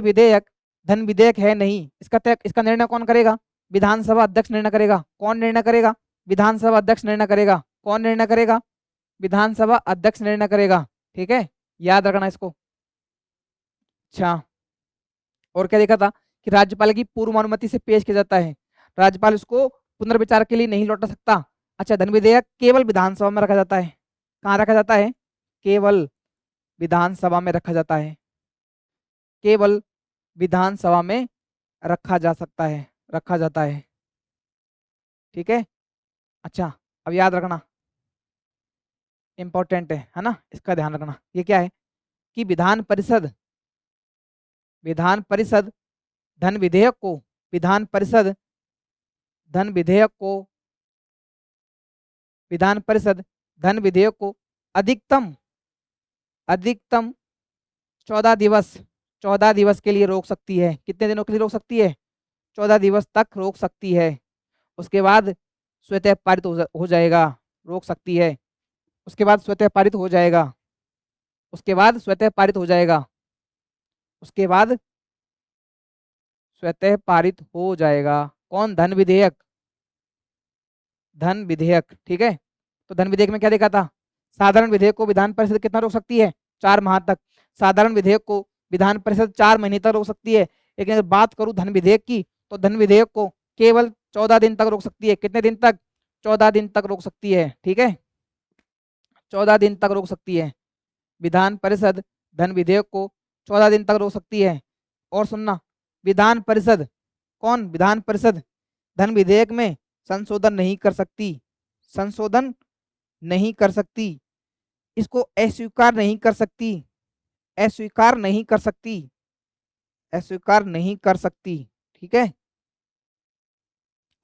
विधेयक धन विधेयक है नहीं। इसका निर्णय कौन करेगा? विधानसभा अध्यक्ष निर्णय करेगा। कौन निर्णय करेगा? विधानसभा अध्यक्ष निर्णय करेगा। कौन निर्णय करेगा? विधानसभा अध्यक्ष निर्णय करेगा। ठीक है, याद रखना इसको। अच्छा, और क्या देखा था कि राज्यपाल की पूर्व अनुमति से पेश किया जाता है, राज्यपाल इसको पुनर्विचार के लिए नहीं लौटा सकता। अच्छा, धन विधेयक केवल विधानसभा में रखा जाता है। कहाँ रखा जाता है? केवल विधानसभा में रखा जाता है, केवल विधानसभा में रखा जा सकता है, रखा जाता है। ठीक है। अच्छा, अब याद रखना, इंपॉर्टेंट है ना, इसका ध्यान रखना। ये क्या है कि विधान परिषद, विधान परिषद धन विधेयक को, विधान परिषद धन विधेयक को, विधान परिषद धन विधेयक को अधिकतम, अधिकतम 14 दिवस, 14 दिवस के लिए रोक सकती है। कितने दिनों के लिए रोक सकती है? 14 दिवस तक रोक सकती है। उसके बाद स्वतः पारित हो जाएगा, रोक सकती है। उसके बाद स्वतः पारित हो जाएगा, उसके बाद स्वतः पारित हो जाएगा, उसके बाद स्वतः पारित हो जाएगा। कौन? धन विधेयक, धन विधेयक। ठीक है, तो धन विधेयक में क्या देखा था? साधारण विधेयक को विधान परिषद कितना रोक सकती है? 4 माह तक। साधारण विधेयक को विधान परिषद 4 महीने तक रोक सकती है। लेकिन अगर बात करूं धन विधेयक की, तो धन विधेयक को केवल 14 दिन तक रोक सकती है। कितने दिन तक? 14 दिन तक रोक सकती है। ठीक है, 14 दिन तक रोक सकती है। विधान परिषद धन विधेयक को 14 दिन तक रोक सकती है। और सुनना, विधान परिषद, कौन? विधान परिषद धन विधेयक में संशोधन नहीं कर सकती, संशोधन नहीं कर सकती, इसको अस्वीकार नहीं कर सकती, अस्वीकार नहीं कर सकती, अस्वीकार नहीं कर सकती। ठीक है,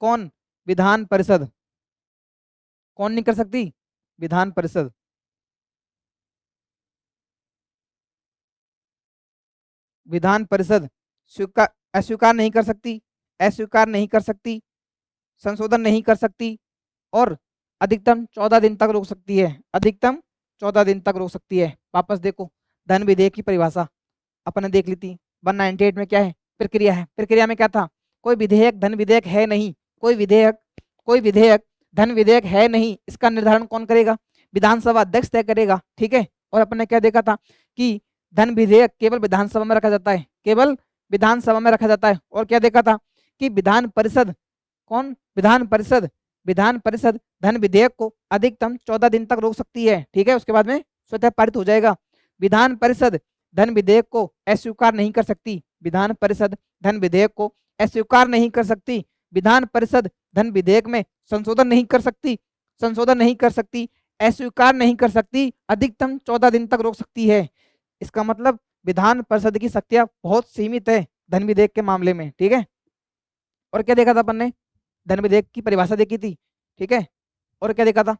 कौन? विधान परिषद। कौन नहीं कर सकती? विधान परिषद। विधान परिषद स्वीकार, अस्वीकार नहीं कर सकती, अस्वीकार नहीं कर सकती, संशोधन नहीं कर सकती, और अधिकतम 14 दिन तक रोक सकती है, अधिकतम 14 दिन तक रोक सकती है। वापस देखो, धन विधेयक की परिभाषा अपन ने देख ली थी। 198 में क्या है? प्रक्रिया है। प्रक्रिया में क्या था? कोई विधेयक धन विधेयक है नहीं, कोई विधेयक, कोई विधेयक धन विधेयक है नहीं, इसका निर्धारण कौन करेगा? विधानसभा अध्यक्ष तय करेगा। ठीक है, और अपन ने क्या देखा था कि धन विधेयक केवल विधानसभा में रखा जाता है, केवल विधानसभा में रखा जाता है। और क्या देखा था कि विधान परिषद, कौन? विधान परिषद, विधान परिषद धन विधेयक को अधिकतम 14 दिन तक रोक सकती है। ठीक है, उसके बाद में स्वतः पारित हो जाएगा। विधान परिषद धन विधेयक को अस्वीकार नहीं कर सकती, विधान परिषद धन विधेयक को अस्वीकार नहीं कर सकती, विधान परिषद धन विधेयक में संशोधन नहीं कर सकती, संशोधन नहीं कर सकती, अस्वीकार नहीं कर सकती, अधिकतम 14 दिन तक रोक सकती है। इसका मतलब विधान परिषद की शक्तियां बहुत सीमित है धन विधेयक के मामले में। ठीक है, और क्या देखा था अपन ने? धन विधेयक की परिभाषा देखी थी। ठीक है, और क्या देखा था?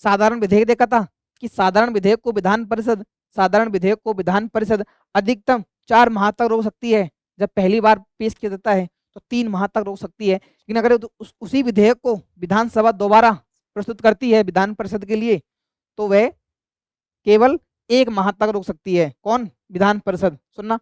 साधारण विधेयक देखा था कि साधारण विधेयक को विधान परिषद, साधारण विधेयक को विधान परिषद अधिकतम 4 माह तक रोक सकती है। जब पहली बार पेश किया जाता है तो 3 माह तक रोक सकती है। लेकिन अगर उसी विधेयक को विधानसभा दोबारा प्रस्तुत करती है विधान परिषद के लिए, तो वह केवल 1 माह तक रोक सकती है। कौन? विधान परिषद। सुनना,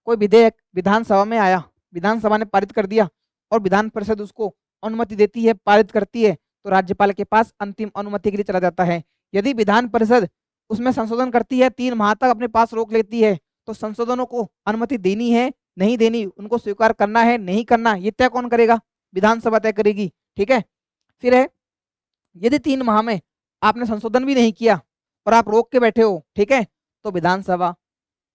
कोई विधेयक विधानसभा में आया, विधानसभा ने पारित कर दिया और विधान परिषद उसको अनुमति देती है, पारित करती है, तो राज्यपाल के पास अंतिम अनुमति के लिए चला जाता है। यदि विधान परिषद उसमें संशोधन करती है, 3 माह तक अपने पास रोक लेती है, तो संशोधनों को अनुमति देनी है, नहीं देनी, उनको स्वीकार करना है, नहीं करना, ये तय कौन करेगा? विधानसभा तय करेगी। ठीक है, फिर है, यदि 3 माह में आपने संशोधन भी नहीं किया और आप रोक के बैठे हो, ठीक है, तो विधानसभा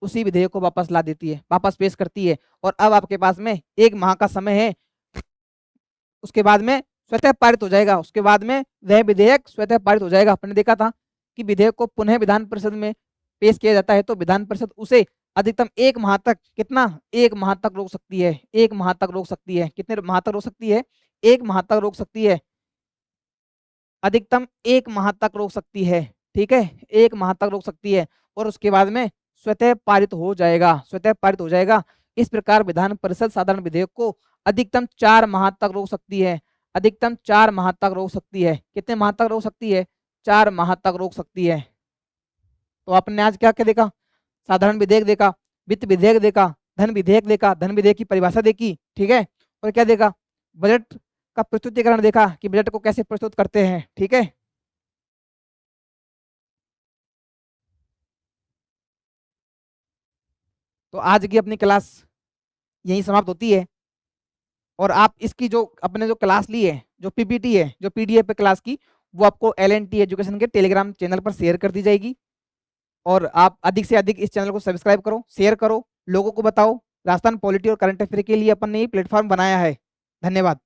उसी विधेयक को वापस ला देती है, वापस पेश करती है, और अब आपके पास में 1 माह का समय है, उसके बाद में स्वतः पारित हो जाएगा, उसके बाद में वह विधेयक स्वतः पारित हो जाएगा। आपने देखा था कि विधेयक को पुनः विधान परिषद में पेश किया जाता है तो विधान परिषद उसे अधिकतम 1 माह तक, कितना? 1 माह तक रोक सकती है, 1 माह तक रोक सकती है। कितने माह तक रोक सकती है? 1 माह तक रोक सकती है, अधिकतम 1 माह तक रोक सकती है। ठीक है, 1 माह तक रोक सकती है, और उसके बाद में स्वतः पारित हो जाएगा, स्वतः पारित हो जाएगा। इस प्रकार विधान परिषद साधारण विधेयक को अधिकतम 4 माह तक रोक सकती है, अधिकतम 4 माह तक रोक सकती है। कितने माह तक रोक सकती है? 4 माह तक रोक सकती है। तो आपने आज क्या क्या देखा? साधारण विधेयक देखा, वित्त विधेयक देखा, धन विधेयक देखा, धन विधेयक की परिभाषा देखी। ठीक है, और क्या देखा? बजट का प्रस्तुतिकरण देखा कि बजट को कैसे प्रस्तुत करते हैं। ठीक है, तो आज की अपनी क्लास यहीं समाप्त होती है। और आप इसकी जो अपने जो क्लास ली है, जो पीपीटी है, जो पीडीएफ है क्लास की, वो आपको एलएनटी एजुकेशन के टेलीग्राम चैनल पर शेयर कर दी जाएगी। और आप अधिक से अधिक इस चैनल को सब्सक्राइब करो, शेयर करो, लोगों को बताओ। राजस्थान पॉलिटी और करंट अफेयर के लिए अपन ने ये प्लेटफॉर्म बनाया है। धन्यवाद।